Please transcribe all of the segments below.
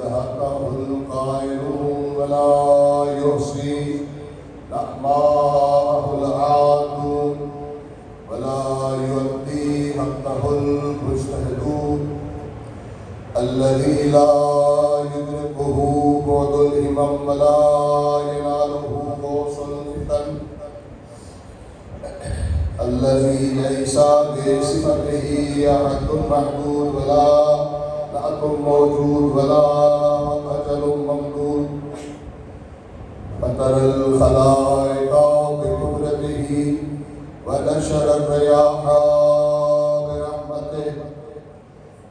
ذهبه القائلون ولا يحصي نعماه العادون ولا يؤدي حقه المجتهدون الذي لا يدركه بعد الهمم ولا يناله غوص الفتن الذي ليس بصفته أحد محدود ولا نعت موجود ولا أجل ممدود فطر الخلائق بقدرته ونشر الرياح برحمته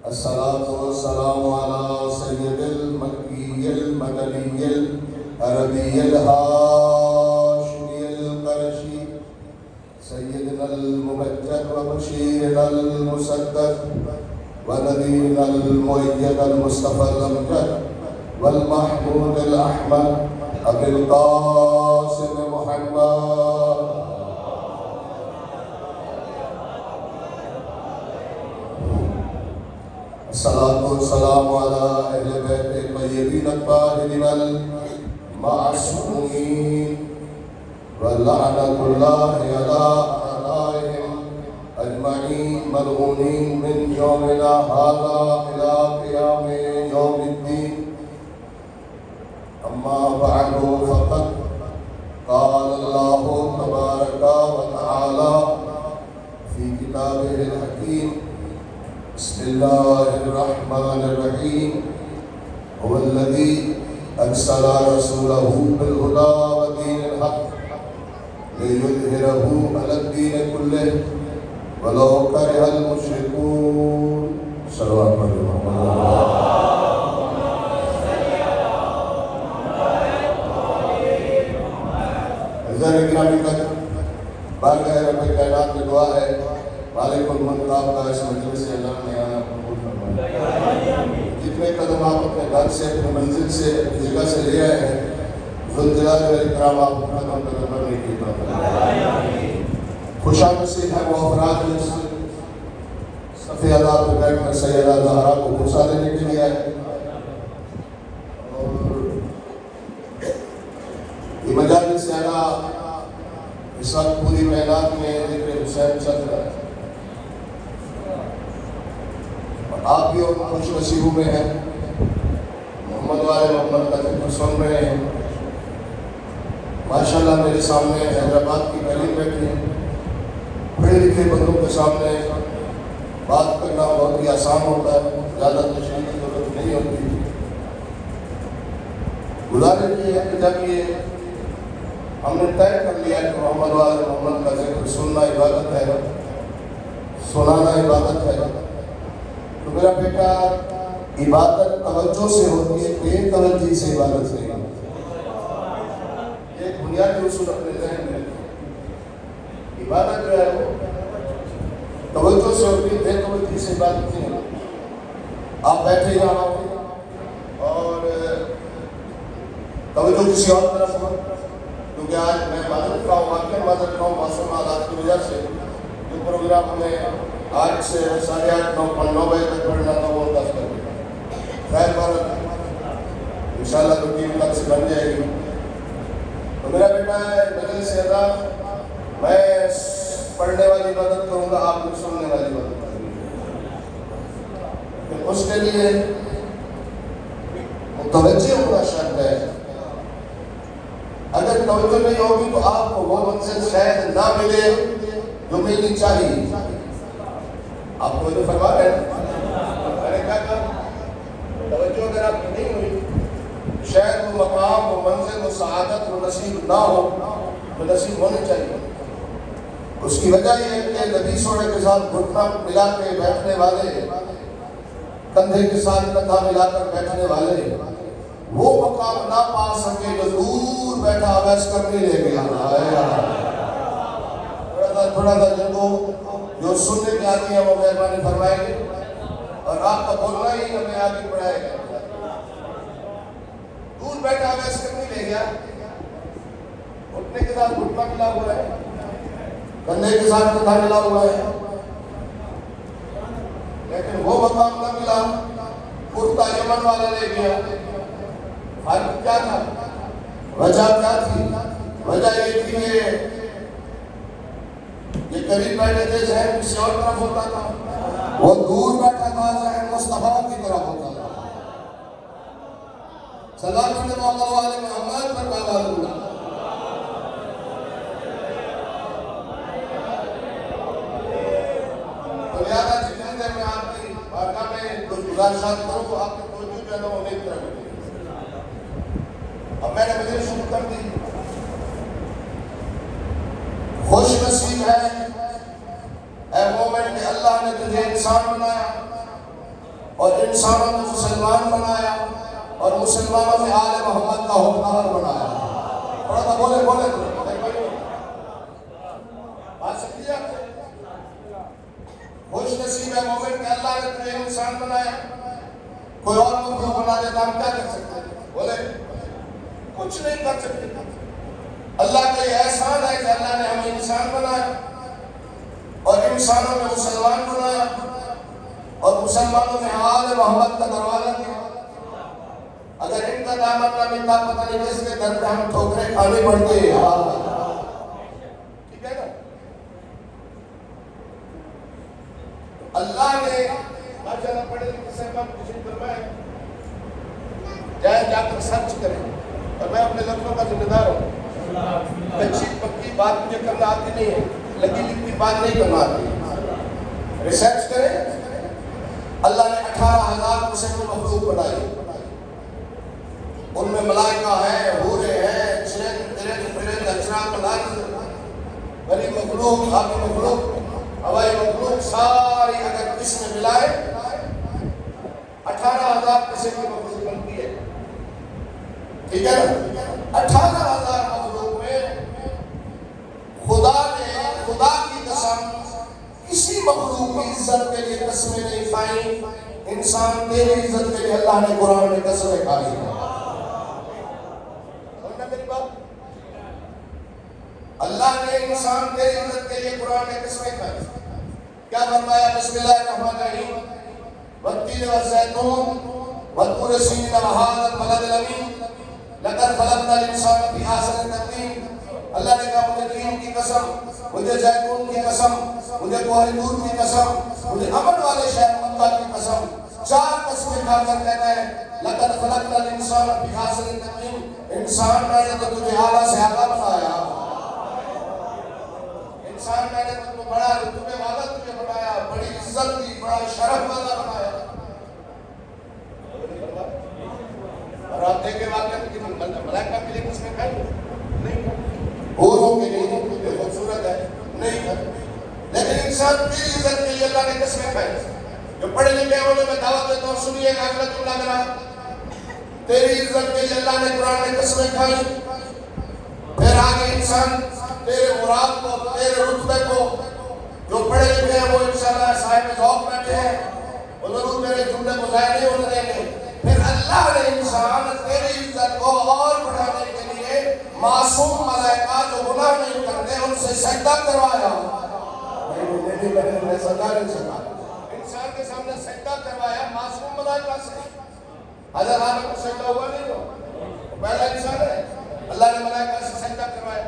الصلاة والسلام على سيد المكي المدني العربي الهاشمي القرشي سيدنا الممجد وبشيرنا المسدد ونذيرنا المؤيد المصطفى الأمجد والمحمود الأحمد أبي القاسم محمد الصلاة والسلام على أهل بيت الطيبين الطاهرين المعصومين ولعنة الله على أعدائهم أجمعين ملعونين من يومنا هذا إلى قيام يوم الدين أما بعد فقد قال الله تبارك وتعالى في كتابه الحكيم بسم الله الرحمن الرحيم هو الذي أرسل رسوله بالهدى ودين الحق ليظهره على الدين كله ولو كره المشركون صلوات الله عزیزان گرامی قدر بارگاہ رب کائنات میں دعا ہے مالک الملک آپ کا اس مجلس سے اللہ نے آنا قبول فرمائے جتنے قدم آپ اپنے گھر سے اپنے منزل سے اپنی جگہ سے لے آئے ہیں ذوالجلال والاکرام آپ اپنا قدم قدم بڑھنے کی توفیق خوش نصیب ہے وہ افراد جس صفحہ اللہ پہ بیٹھ کر سیدہ زہرا کو بوسہ دینے کے لیے آئے اور یہ مجالس زیادہ اس وقت پوری کائنات میں ذکر حسین چل رہا ہے اور آپ بھی خوش نصیبوں میں ہیں محمد والے محمد کا ذکر سن رہے ہیں ماشاءاللہ میرے سامنے حیدرآباد کی قریب بیٹھے ہیں پڑھے لکھے بندوں کے سامنے بات کرنا بہت ہی آسان ہوتا ہے زیادہ تشریح کی ضرورت نہیں ہوتی گزارش یہ ہے کہ جب یہ ہم نے طے کر لیا کہ محمد والے محمد کا ذکر سننا عبادت ہے سنانا عبادت ہے تو میرا بیٹا عبادت توجہ سے ہوتی ہے بے توجہی سے عبادت نہیں یہ ایک بنیادی اصول اپنے ذہن میں عبادت جو ہے وہ توجہ سے ہوتی ہے بے توجہی سے عبادت نہیں ہوتی آپ بیٹھے یہاں اور توجہ کسی اور طرف ہو کیونکہ آج میں معذرت کا ہوں واقعی معذرت کا ہوں معصوم حالات کی وجہ سے جو پروگرام ہمیں آج سے 8:30 9 بجے تک پڑھنا تھا وہ 10 بجے خیر بات انشاءاللہ روٹین تک سے بن جائے گی تو میرا بیٹا ہے مجلس سے ادا میں پڑھنے والی عبادت کروں گا آپ کو سننے والی عبادت کروں گا اس کے لیے متوجہ ہونا شرط ہے اگر توجہ نہیں ہوگی تو آپ کو وہ منزل شاید نہ ملے جو ملنی چاہیے آپ کو جو فرما رہے ہیں میں نے کہا توجہ اگر آپ کی نہیں ہوئی شاید وہ مقام وہ منزل وہ سعادت وہ نصیب نہ ہو تو نصیب ہونے چاہیے اس کی وجہ یہ ہے کہ نبی سونے کے ساتھ گھٹنا ملا کے بیٹھنے والے کندھے کے ساتھ کندھا ملا کر بیٹھنے والے وہ مقام نہ پا سکے جو دور بیٹھا عویس کرنے لے گیا تھوڑا سا جن کو جو سننے کے آتی ہیں وہ مہربانی فرمائیں گے اور آپ کا بولنا ہی ہمیں آگے بڑھائے گا دور بیٹھا عویس کرنے لے گیا اٹھنے کے ساتھ گھٹنا ملا ہوا ہے کندھے کے ساتھ کندھا ملا ہوا ہے لیکن وہ مقام نہ ملا کرتا یمن والا لے گیا. فرق کیا تھا؟ وجہ کیا تھی؟ وجہ یہ تھی کہ یہ قریب بیٹھے تھے، ذہن کسی اور طرف ہوتا تھا. وہ دور بیٹھا تھا، ذہن مصطفیٰ کی طرف ہوتا تھا. سلام علیکم محمد محمد پر بابا اللہ. تو لہذا جتنے دیر میں آپ کی بارگاہ میں کچھ گزارشات کروں تو آپ کی توجہ جو ہے نا وہ میری طرف ہوتی ہے. اب میں نے مجھے شروع کر دی. خوش نصیب ہے اے مومن کہ اللہ نے تجھے انسان بنایا اور انسانوں میں مسلمان بنایا اور مسلمانوں میں آل محمد کا حکمران بنایا. تھوڑا سا بولے بات سمجھیے آپ. خوش نصیب ہے مومن کہ اللہ نے تجھے انسان بنایا. کوئی اور مخلوق بنا دیتا ہم کیا کر سکتے ہیں؟ بولے کچھ نہیں کر سکتے. اللہ کا یہ احسان ہے کہ اللہ نے ہمیں انسان بنایا اور انسانوں میں مسلمان بنایا اور مسلمانوں میں آل محمد کا دروازہ دیا. اگر ان کا دامن نہ ملتا پتہ نہیں کس کے در پہ ہم ٹھوکریں کھانی پڑتی ہے. ٹھیک ہے نا. اللہ نے ماشاءاللہ پڑھے لکھے سے ہم کسی فرمائے جائے جا کر سرچ کریں اور میں اپنے لفظوں کا ذمہ دار ہوں. کچی پکی بات مجھے کرنا آتی نہیں ہے، لگی لکھی بات نہیں کرنا آتی. ریسرچ کریں. اللہ نے 18,000 قسم کی مخلوق بنائی. ان میں ملائکہ ہیں، حوریں ہیں، چرند اجرام ملائکہ، بڑی مخلوق، باقی مخلوق، ہوائی مخلوق، ساری اگر اس میں ملائے 18,000 قسم کی مخلوق بنتی ہے. ٹھیک ہے نا. 18,000 مخلوق میں خدا کی قسم کسی مخلوق کی عزت کے لیے قسمیں نہیں کھائیں. انسان تیری عزت کے لیے اللہ نے قرآن میں قسمیں کھائی ہیں. سمجھنا میری بات؟ اللہ نے انسان تیری عزت کے لیے قرآن میں قسمیں کھائی. کیا فرمایا؟ بسم اللہ الرحمن الرحیم والتین والزیتون والطور سینین وہذا البلد الامین لقد خلقنا الانسان فی احسن تقویم. اللہ نے کہا مجھے تین کی قسم، مجھے زیتون کی قسم، مجھے کوہ طور کی قسم، مجھے امن والے شہر مکہ کی قسم. 4 قسمیں کھا کر کہتا ہے لقد خلقنا الانسان فی احسن تقویم. انسان میں نے تو تجھے اعلیٰ سے اعلیٰ بنایا. انسان میں نے تو بڑا رتبے والا تجھے بنایا، بڑی عزت دی، بڑا شرف والا بنایا. اور آپ دیکھیں واقعہ کہ ملائکہ کے لیے کس میں کھائیں نہیں، حوروں کے لیے جو خوبصورت ہے نہیں کھائیں. لیکن انسان تیری عزت کے لیے اللہ نے کس میں کھائیں. جو پڑھے لکھے ہیں انہیں میں دعوت دیتا ہوں، سنیے گا اگلا جملہ میرا. تیری عزت کے لیے اللہ نے قرآن میں قسمیں کھائی. پھر آگے انسان تیرے مراد کو، تیرے رتبے کو، جو پڑھے لکھے ہیں وہ انشاءاللہ صاحب ذوق بیٹھے ہیں، وہ ضرور میرے جملے کو ضائع نہیں ہونے دیں گے. پھر اللہ نے انسان تیری عزت کو اور بڑھانے کے لیے معصوم ملائکہ جو گناہ نہیں کرتے ان سے سجدہ کروایا. انسان کے سامنے سجدہ کروایا معصوم ملائکہ سے. حضرت آدم کو سجدہ ہوا نہیں ہوا، پہلا انسان ہے. اللہ نے ملائکہ سے سجدہ کروایا.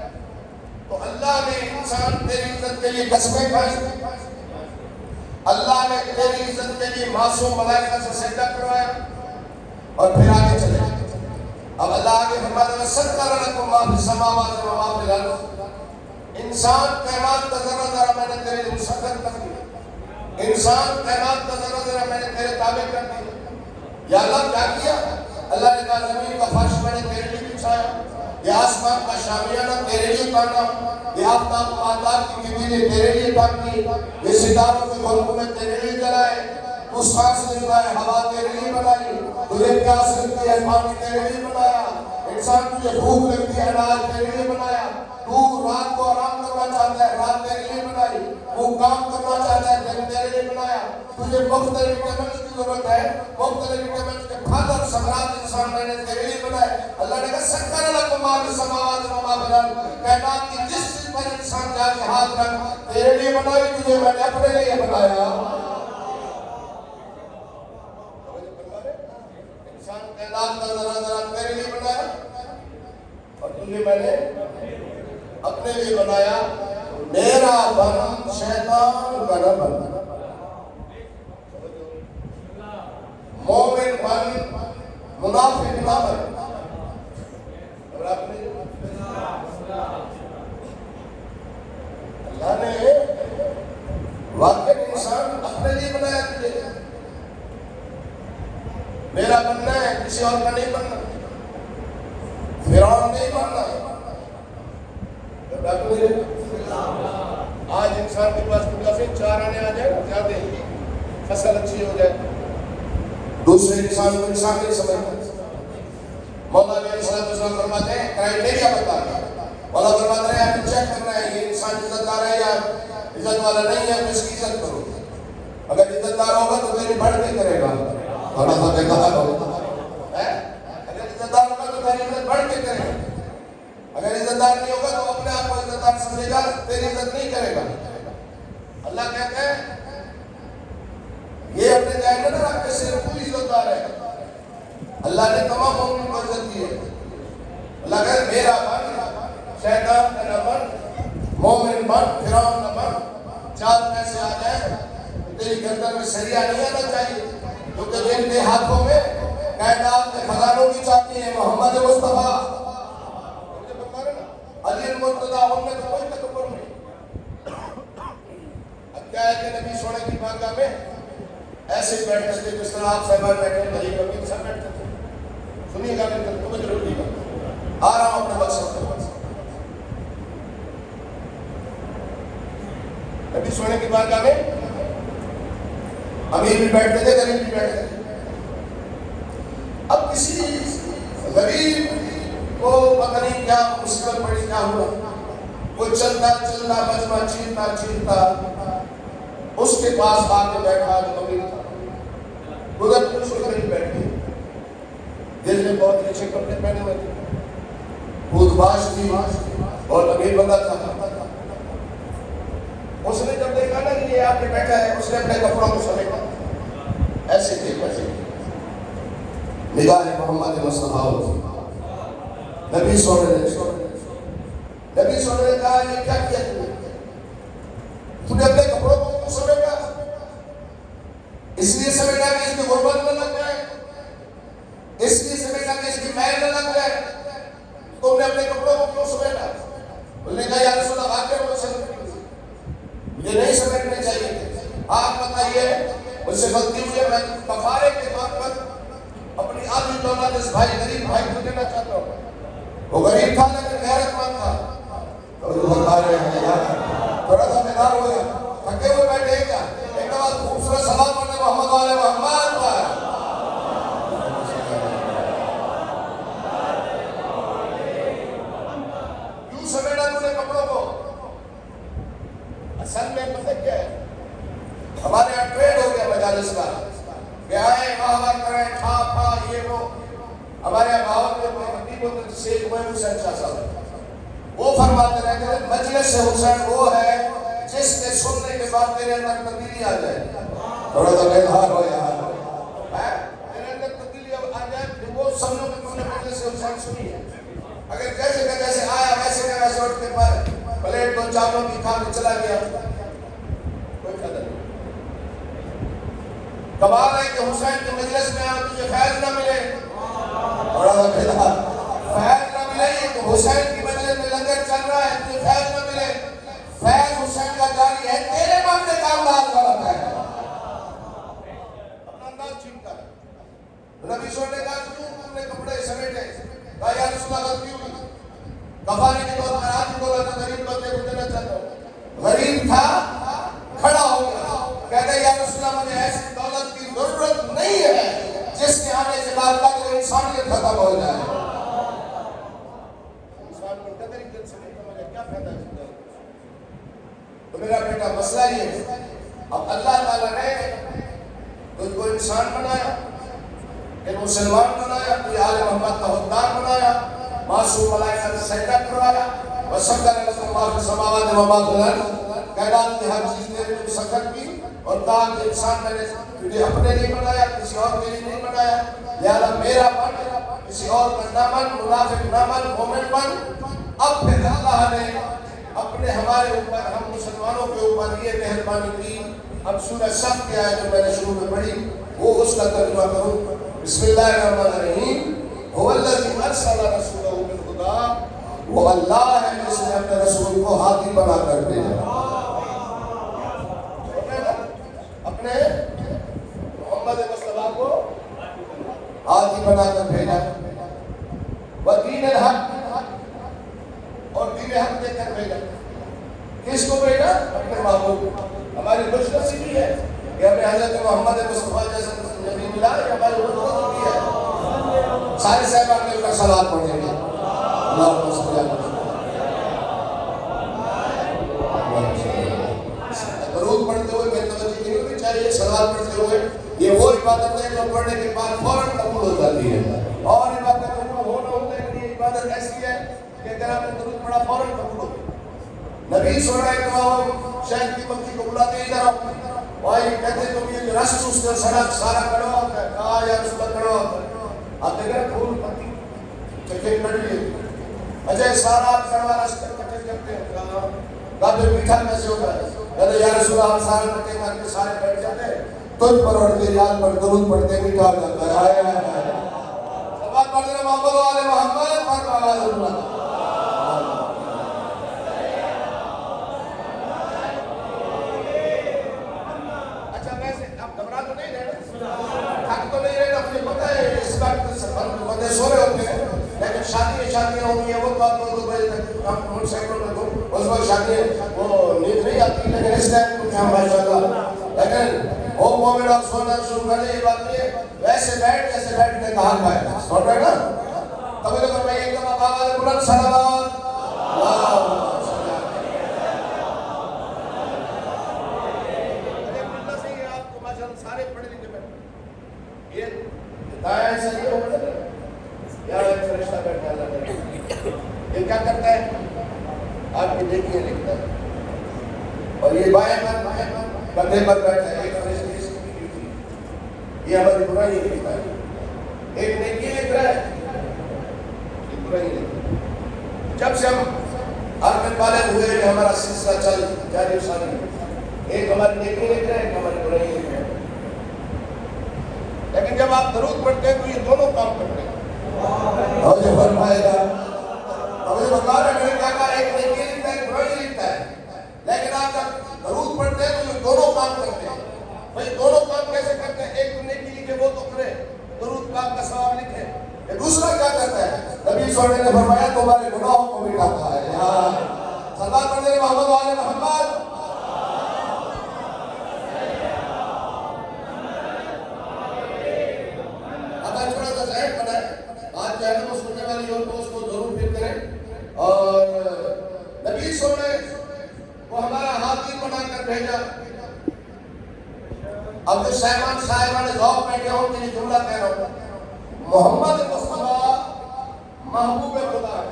تو اللہ نے انسان تیری عزت کے لیے قسمیں کھائی. اللہ نے تیری عزت کے لیے معصوم ملائکہ سے سجدہ کروایا. اور پھر آگے چلے. اب اللہ آگے فرماتا ہے سَخَّرَ لَكُم مَّا فِي السَّمَاوَاتِ وَمَا فِي الْأَرْضِ. انسان کائنات کا ذرہ ذرہ میں نے تیرے لیے مسخر کر دیا. انسان کائنات کا ذرہ ذرہ میں نے تیرے تابع کر دیا. یا اللہ کیا کیا؟ اللہ نے کہا زمین کا فرش میں نے تیرے لیے بچھایا، یہ آسمان کا شامیانہ تیرے لیے تانا، یہ آفتاب و آتاب کی کبیریں تیرے لیے ٹانکی، یہ ستاروں کے گھنگرو میں تیرے لیے جلائے. تو سانس لیتا ہے ہوا تیرے لیے بنائی. تجھے پیاس لگتی ہے پانی تیرے لیے بنایا. انسان تجھے بھوک لگتی ہے اناج تیرے لیے بنایا. تو رات کو آرام کرنا چاہتا ہے رات تیرے لیے بنائی. وہ کام کرنا چاہتا ہے دن تیرے لیے بنایا. تجھے مختلف وٹامنز کی ضرورت ہے، مختلف وٹامنز کے پھل اور ثمرات انسان میں نے تیرے لیے بنائے. اللہ نے کہا سَخَّرَ لَكُم مَّا فِي السَّمَاوَاتِ وَمَا فِي الْأَرْضِ. کائنات کی جس چیز پر انسان جا کے ہاتھ رکھ تیرے لیے بنائی، تجھے میں نے اپنے لیے بنایا. ذرا ذرا تیرے لیے بنایا اور تجھے میں نے اپنے لیے بنایا، میرا بن شیطان کا نہ بن، مومن بن منافق نہ بن۔ اور اپنے اللہ نے واقعی انسان اپنے لیے بنایا تجھے، میرا بننا ہے، کسی اور کا نہیں بننا، فرعون نہیں بننا۔ آج انسان کے پاس کافی چار آنے آ جائے زیادہ فصل اچھی ہو جائے، دوسرے انسان کو انسان نہیں سمجھتا۔ مولا علیہ السلام فرماتے ہیں کرائٹیریا بتا رہے ہیں، مولا فرماتے ہیں آپ چیک کرنا ہے یہ انسان عزت دار ہے یا عزت والا نہیں ہے، تو اس کی عزت کرو۔ اگر عزت دار ہوگا تو تیری بڑھ کے کرے گا، تھوڑا سا بےکار ہوگا۔ اگر عزت دار ہوگا تو تیری عزت بڑھ کے کرے گا، اگر عزت دار نہیں ہوگا تو اپنے آپ کو عزت دار سمجھے گا، تیری عزت نہیں کرے گا۔ اللہ کہتے ہیں یہ اپنے جائے نہ رکھ کے صرف کوئی عزت دار ہے، اللہ نے تمام مومن کو عزت دی ہے۔ اللہ کہتے میرا بن شیطان کا نہ بن، مومن بن فرعون نہ بن۔ چار پیسے آ جائیں تیری گردن میں سریا نہیں آنا چاہیے، کیونکہ جن کے ہاتھوں میں کائنات کے خزانوں کی چابی ہے محمد مصطفیٰ علی المرتضیٰ، ان میں تو کوئی تکبر نہیں۔ اب کیا ہے کہ نبی سونے کی بارگاہ میں ایسے بیٹھتے تھے جس طرح آپ صاحبان بیٹھے غریب امین سب بیٹھتے تھے۔ سنیے گا میرے تمہیں ضرور دیگا، آ رہا ہوں اپنے مقصد کے پاس۔ نبی سونے کی بارگاہ میں امیر بھی بیٹھتے تھے، غریب بھی بیٹھتے تھے۔ اب کسی غریب کو پتہ نہیں کیا مصیبت پڑی، کیا ہوا، وہ چلتا چلتا بجما چیرتا چیرتا اس کے پاس آ کے بیٹھا جو امیر تھا، ادھر کچھ غریب بیٹھے، دل میں بہت اچھے کپڑے پہنے ہوئے تھے، خود باش تھی اور امیر بندہ تھا۔ اس نے جب دیکھا نا کہ یہ آپ کے بیٹھا ہے، اس نے اپنے کپڑوں کو سمیٹا، ایسے تھے ویسے نگاہ محمد مصطفیٰ نبی سونے نے کہا یہ کیا کیا تم نے اپنے کپڑوں کو سمیٹا، اس لیے سمیٹا کہ اس کی غربت نہ لگ جائے، اس لیے سمیٹا کہ اس کی میل نہ لگ جائے، تم نے اپنے کپڑوں کو کیوں سمیٹا؟ انہوں نے کہا یا رسول اللہ واقعہ مجھے نہیں سمیٹنے چاہیے، آپ بتائیے مجھ سے غلطی ہوئی ہے، میں کفارے کے طور پر اپنی آدھی دولت اس بھائی غریب بھائی کو دینا چاہتا ہوں۔ وہ غریب تھا لیکن غیرت مند تھا، تھوڑا سا بیدار ہو گیا، تھکے ہوئے بیٹھے کیا، ایک بات خوبصورت سلام پڑھنے محمد والے محمد پر۔ کیوں سمیٹا تم نے کپڑوں کو؟ اصل میں پتہ کیا ہے، ہمارے یہاں ٹریڈ ہو گیا مجالس کا کہ آئے واہ واہ کریں کھا پھا یہ وہ۔ ہمارے یہاں بہت میں حقیق ہوتے شیخ محمود حسین شاہ صاحب وہ فرماتے رہتے ہیں مجلس حسین وہ ہے جس کے سننے کے بعد تیرے اندر تبدیلی آ جائے۔ تھوڑا سا بیدار ہو یار، تیرے اندر تبدیلی آ جائے وہ سمجھو کہ تم نے مجلس حسین سنی ہے۔ اگر جیسے کہ جیسے آیا ویسے کہ ویسے اٹھ کے پر پلیٹ دو چاولوں کی کھا کے چلا گیا، کوئی فائدہ نہیں۔ کمال ہے کہ حسین کے مجلس میں آؤ تجھے فیض نہ ملے، تھوڑا سا بیدار، فیض نہ ملے کہ حسین کی مجلس میں لنگر چل رہا ہے تجھے فیض نہ ملے، فیض حسین کا جاری ہے، تیرے ماننے کا انداز غلط ہے، اپنا انداز چھینتا ہے۔ نبی صلی اللہ علیہ وسلم نے کہا کیوں تم نے کپڑے سمیٹے؟ کہا یا رسول اللہ غلطی ہوئی، کفارے کے طور پر آدھی دولت غریب بندے کو دینا چاہتا ہوں۔ غریب تھا کھڑا ہو گیا، کہتے یا رسول اللہ مجھے ایسی دولت کی ضرورت نہیں ہے جس کے آنے کے بعد تک وہ انسانیت ختم ہو جائے۔ انسان کو قدر عزت سے نہیں سمجھے کیا فائدہ ہے؟ تو میرا بیٹا مسئلہ یہ ہے، اب اللہ تعالیٰ نے تجھ کو انسان بنایا، کہ مسلمان بنایا، کوئی آل محمد کا حکمران بنایا، معصوم ملائکہ سے سجدہ کروایا، وَسَخَّرَ لَكُم مَّا فِي السَّمَاوَاتِ وَمَا فِي الْأَرْضِ، کائنات کی ہر چیز نے مسخر کی اور کہا کہ انسان میں نے تجھے اپنے لیے بنایا، کسی اور کے لیے نہیں بنایا، لہذا میرا بن کسی اور کا نہ من، منافق نہ من، مومن بن. اب پھر اللہ نے اپنے ہمارے اوپر، ہم مسلمانوں کے اوپر یہ مہربانی کی. اب سورہ صف کی آیت جو میں نے شروع میں پڑھی وہ اس کا ترجمہ کروں. بسم اللہ الرحمن الرحیم. هو الذی ارسل رسولہ بالہدی، وہ اللہ ہے جس نے اپنے رسول کو ہادی بنا کر بھیجا. اپنے محمد مصطفیٰ کو ہادی بنا کر بھیجا. ودین الحق، اور دین حق دے کر بھیجا. کس کو بھیجا؟ اپنے محبوب. ہماری خوش نصیبی ہے کہ ہمیں حضرت محمد مصطفیٰ جیسا نبی ملا. یہ ہماری خوش نصیبی ہے. سارے صحابہ مل کر صلوات پڑھیں گے. اللہم صلی اللہ علیہ وسلم. درود پڑھتے ہوئے بے توجہی نہیں ہونی چاہیے. صلوات پڑھتے ہوئے یہ وہ عبادت ہے جو پڑھنے کے بعد فوراً قبول ہو جاتی ہے. اور عبادت قبول ہونا ہوتا ہے کہ یہ عبادت ایسی ہے کہ اگر آپ نے درود پڑھا فوراً قبول ہو. نبی صلی اللہ علیہ وسلم شہد کی پتی کو بلاتے ہیں ادھر آؤ. وہی کہتے تم یہ جو رس چوستے ہو سڑک سارا کڑوا ہوتا ہے. کہا یا رسول اللہ کڑوا ہوتا ہے. آپ دیکھ رہے پھول پتی چکے کڑ لیے. اچھا سارا آپ کڑوا رس کر کٹے کرتے ہیں. کہا پھر میٹھا کیسے ہوتا ہے؟ کہتے یا رسول اللہ ہم سارے کٹے کر کے سارے بیٹھ جاتے ہیں تجھ پر اور تیری یاد پر درود پڑھتے میٹھا ہو جاتا ہے. سبات پڑھتے ہیں محمد والے محمد پر آواز اللہ. سو رہے ہوتے ہیں لیکن شادیاں ہوں گی وہ تو آپ 2 بجے تک ہم سینکڑوں میں اس وقت شادیاں وہ نیند نہیں آتی. لیکن اس ٹائم کچھ ہم ماشاء اللہ لیکن وہ مومن اور سونا شروع کر دیں. یہ بات نہیں ہے ویسے بیٹھ جیسے بیٹھنے کا حق ہے. سن رہے نا؟ تب تو میں ایک دفعہ بابا نے بلند صلوات سارے پڑھ لیجیے. یہ دایا ایسا نہیں ہوگا یار ایک فرشتہ بیٹھا اللہ نے. یہ کیا کرتا ہے؟ آپ کی نیکیاں لکھتا ہے. اور یہ بائیں کندھے پر بیٹھا ہے. ایک فرشتے اس کی ڈیوٹی یہ ہماری برائی لکھتا ہے. ایک نیکی لکھ رہا ہے ایک برائی لکھ رہا ہے. جب سے ہم عرب بالغ ہوئے کہ ہمارا سلسلہ چل جاری ساری ایک ہماری نیکی لکھ رہا ہے ایک ہماری برائی لکھ رہا ہے. لیکن جب آپ درود پڑھتے ہیں تو یہ دونوں کام کرتے ہیں. اور جو فرمائے گا اب یہ بتا رہے میں نے کہا ایک نیکی لکھتا ہے ایک برائی لکھتا ہے. لیکن آپ جب درود پڑھتے ہیں تو یہ دونوں کام کرتے ہیں. بھئی دونوں کام کیسے کرتے ہیں؟ ایک تو نیکی لکھے وہ تو کرے درود پاک کا ثواب لکھے. یہ دوسرا کیا کرتا ہے؟ نبی صلی اللہ علیہ وسلم نے فرمایا تمہارے گناہوں کو مٹاتا ہے. صلوات پڑھتے ہیں محمد والے محمد. آج چینل کو سننے والی اور کو اس کو ضرور فکر کریں. اور نبی صلی اللہ علیہ وسلم وہ ہمارا ہادی بنا کر بھیجا. اب جو صاحبان ذوق بیٹھے ہوں کہ یہ جملہ کہہ رہا ہوں محمد مصطفیٰ محبوب خدا ہے.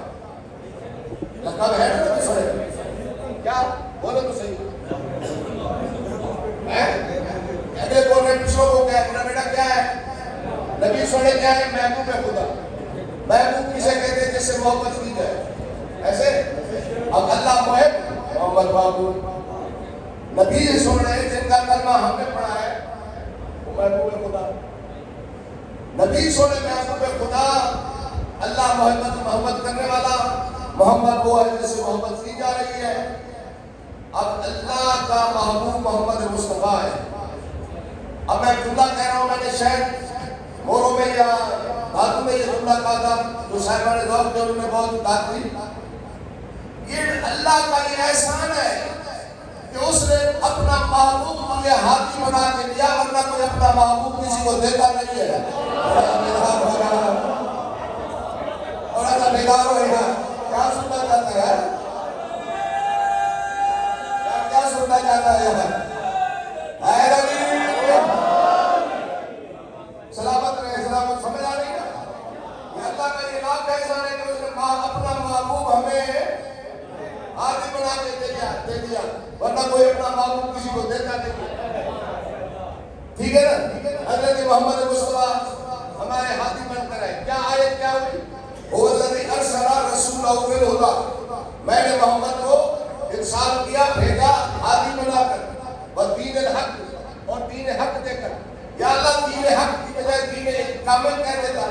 لقب ہے نا نبی صلی اللہ علیہ وسلم. کیا بولے تو صحیح ہے. اگر بول رہے پچھلوں کو کیا ہے بیٹا کیا ہے؟ نبی صلی اللہ علیہ وسلم کیا ہے؟ محبوب خدا. محبوب کسے کہتے ہیں جس سے محبت کی جائے ایسے. اب اللہ محب محمد محبوب. نبی صلی اللہ علیہ وسلم جن کا کلمہ ہم نے پڑھا ہے وہ محبوب خدا. نبی صلی اللہ علیہ وسلم محبوب خدا. اللہ محبت کرنے والا محمد وہ ہے جس سے محبت کی جا رہی ہے. اب اللہ کا محبوب محمد مصطفیٰ ہے. اب میں جملہ کہہ رہا ہوں میں نے شاید موروں میں یا دھاتوں میں یہ جملہ کہا تھا جو صاحبان ذوق جو انہوں نے بہت بات کی. یہ اللہ کا یہ احسان ہے کہ اس نے اپنا محبوب مجھے ہاتھی بنا کے دیا ورنہ کوئی اپنا محبوب کسی کو دیتا نہیں ہے. اور ایسا بیدار ہوئے گا کیا سننا چاہتا ہے؟ کیا سننا چاہتا ہے؟ اے نبی سلامت رہے. سلامت سمجھ آ رہی ہے. یہ اللہ کا یہ لاکھ کا احسان ہے کہ اس نے اپنا محبوب ہمیں ہاتھی بنا کے دے دیا ورنہ کوئی اپنا محبوب کسی کو دیتا نہیں. ٹھیک ہے نا؟ حضرت محمد مصطفیٰ ہمارے ہاتھی بن کر ہے. کیا آیت کیا ہوگا. میں نے محمد کو ارسال کیا، بھیجا ہادی بنا کر، دین الحق اور دین حق دے کر. یا اللہ دین حق کی بجائے دین کامل کہہ دیتا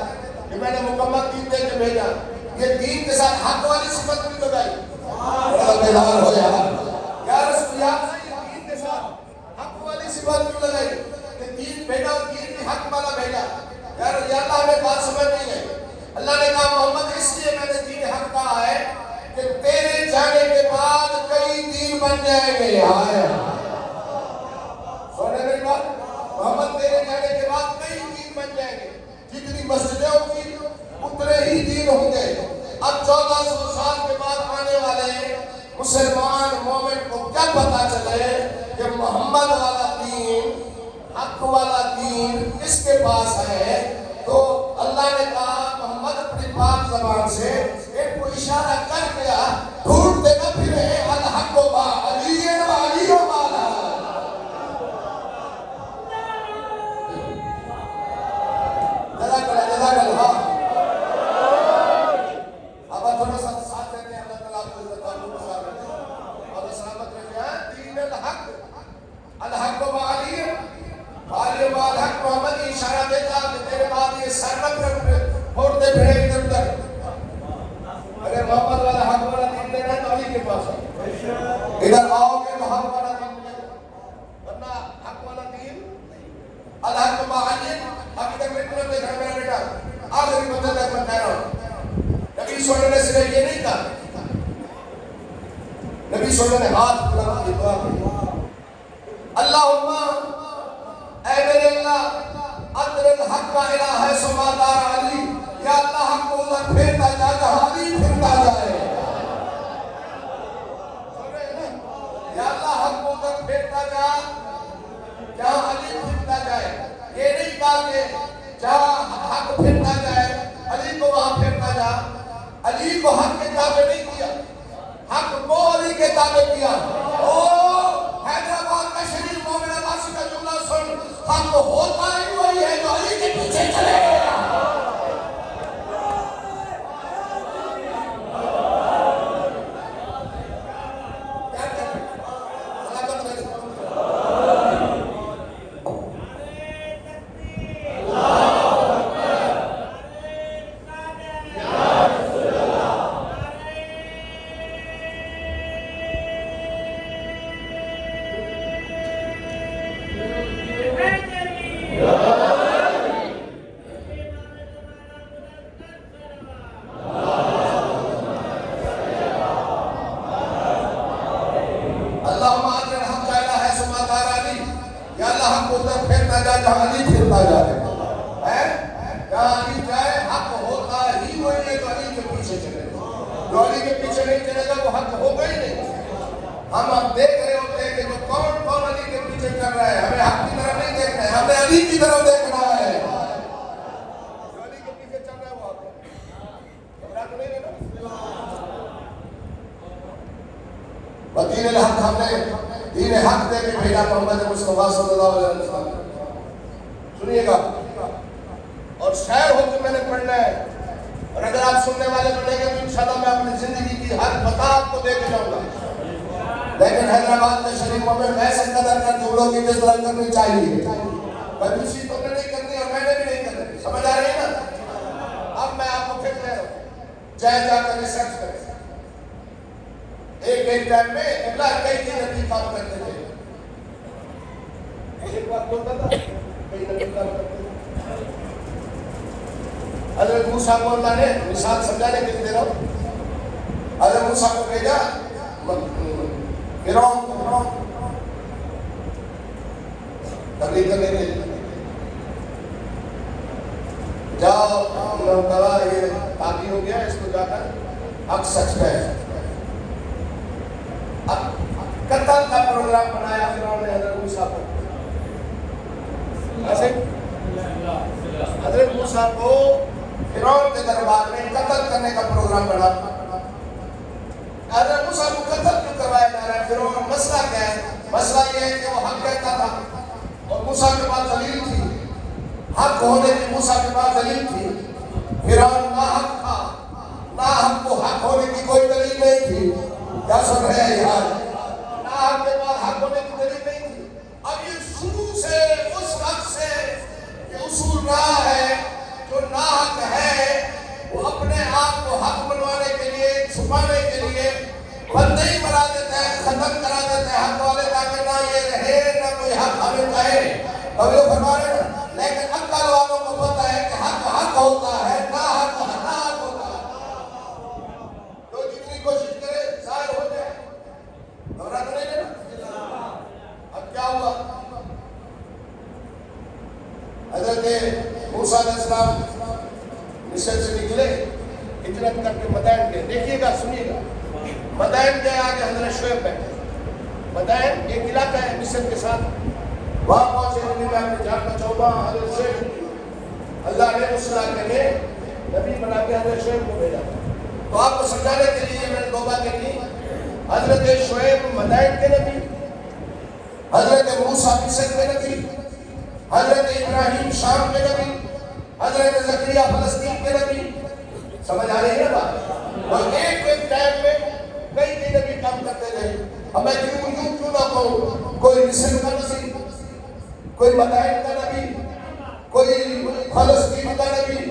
کہ میں نے مکمل دین دے کے بھیجا. یہ دین کے ساتھ حق والی صفت بھی لگائی. یا رسول اللہ دین کے ساتھ حق والی صفت بھی لگائی کہ دین بھیجا اور دین بھی حق والا بھیجا. یا اللہ ہمیں بات سمجھ نہیں ہے. اللہ نے کہا محمد اس لیے میں نے دین حق کہا ہے کہ تیرے جانے کے بعد کئی دین بن جائیں گے. سونے میری بات، محمد تیرے جانے کے بعد کئی دین بن جائیں گے. جتنی مسجدیں ہوں گی اتنے ہی دین ہوں گے. اب 1400 سال کے بعد آنے والے مسلمان مومن کو کیا پتا چلے کہ محمد والا دین، حق والا دین کس کے پاس ہے؟ تو اللہ نے کہا محمد اپنی پاک زبان سے ایک کو اشارہ کر دیا، ڈھونڈتے نہ پھرے الحق و با علی و علی و مالا. جزاک اللہ. اب تھوڑا سا ساتھ دیتے ہیں. اللہ تعالیٰ آپ کو عزت اور سلامت رکھے. دین الحق، الحق و با علی علی و الحق. محمد اشارہ دیتا کہ تیرے بعد یہ سرمت پھوڑتے پھرے ادھر ادھر. اگر محمد والا حق والا دین لینا ہے تو علی کے پاس آؤ. ادھر آؤ گے تو حق والا دین لینا، ورنہ حق والا دین الحق و با علی. ابھی تک میں تمہیں دیکھ رہا میرا بیٹا، آخری بندہ تک میں کہہ رہا ہوں. نبی صلی اللہ علیہ وسلم نے یہ نہیں کہا. نبی صلی اللہ علیہ وسلم نے ہاتھ بلند کی دعا کی، اللہم اے میرے اللہ ادر الحق الہ ثم دار علی. یا اللہ حق کو ادھر پھیرتا جا جہاں علی پھرتا جائے. یا اللہ حق کو ادھر پھیرتا جا جہاں علی پھرتا جائے. یہ نہیں کہا کہ جہاں حق پھرتا جائے علی کو وہاں پھرتا جا. علی کو حق کے تابع نہیں کیا، حق کو علی کے تابع کیا. حیدرآباد کا شریف مومن عباسی کا جملہ سن، حق ہوتا ہی وہی ہے جو علی کے پیچھے چلے گیا. دین الحق ہم نے دین حق دے کے بھیجا محمد مصطفیٰ صلی اللہ علیہ وسلم. سنیے گا اور شاعر ہو کے میں نے پڑھنا ہے، اور اگر آپ سننے والے بنے گے تو انشاءاللہ میں اپنی زندگی کی ہر بتا آپ کو دے کے جاؤں گا. لیکن حیدرآباد میں شریف میں ایسا قدر کر جملوں کی جس طرح کرنی چاہیے. دوسری تو نے نہیں کرنی اور میں نے بھی نہیں کرنی. سمجھ آ رہی ہے نا؟ اب میں آپ کو پھر کہہ رہا ہوں، جائے جا کر ریسرچ کریں. ایک ٹائم میں اللہ کئی نبی کام کرتے تھے. ایک بات بولتا تھا کئی نبی کام کرتے تھے. حضرت موسیٰ کو اللہ نے مثال سمجھانے کے لیے دے رہا ہوں. حضرت موسیٰ کو بھیجا فرعون تبلیغ کرنے کے لیے. جاؤ انہوں نے کہا یہ تعبیر ہو گیا، اس کو جا کر حق سچ کہے. اب قتل کا پروگرام بنایا فرعون نے حضرت موسیٰ کو. حضرت موسیٰ کو فرعون کے دربار میں قتل کرنے کا پروگرام بنا. حضرت موسیٰ کو قتل کیوں کروایا جا رہا ہے؟ فرعون مسئلہ کیا ہے؟ مسئلہ یہ ہے کہ وہ حق کہتا تھا اور موسیٰ کے پاس دلیل تھی. حق ہونے کی موسیٰ کے پاس دلیل تھی. فرعون ناحق تھا، ناحق کو حق ہونے کی کیا سن رہے ہیں یار؟ ناحق کے بعد حق ہونے کی دلیل نہیں تھی. اب یہ شروع سے اس وقت سے یہ اصول رہا ہے جو ناحق ہے وہ اپنے آپ کو حق بنوانے کے لیے چھپانے کے لیے بندے ہی بنا دیتا ہے, ختم کرا دیتا ہے حق والے, تاکہ نہ یہ رہے نہ کوئی حق ہمیں کہے. اب یہ فرما رہے نا, لیکن عقل والوں کو پتہ ہے کہ حق حق ہوتا ہے, نہ حق ناحق ہوتا ہے. تو جتنی کوشش کرے ظاہر ہو جائے. گھبرا تو نہیں نا. اب کیا ہوا؟ حضرت موسیٰ علیہ السلام مصر سے نکلے, ہجرت کر کے مدائن گئے. دیکھیے گا, سنیے گا. مدائن کے آگے حضرت شعیب بیٹھے. مدائن ایک علاقہ ہے مصر کے ساتھ. وہاں پہنچے نبی میں اپنے جان کا چوبہ حضرت شعیب, اللہ نے اس علاقے میں نبی بنا کے حضرت شعیب کو بھیجا. تو آپ کو سمجھانے کے لیے میں نے دو باتیں کی. حضرت شعیب مدائن کے نبی, حضرت موسیٰ مصر کے نبی, حضرت ابراہیم شام کے نبی, حضرت زکریا فلسطین کے نبی. سمجھ آ رہی ہے بات؟ اور ایک ٹائم میں کئی نبی کام کرتے تھے. اب میں کیوں نہ کہوں, کوئی مصر کا نبی, کوئی مدائن کا نبی, کوئی فلسطین کا نبی,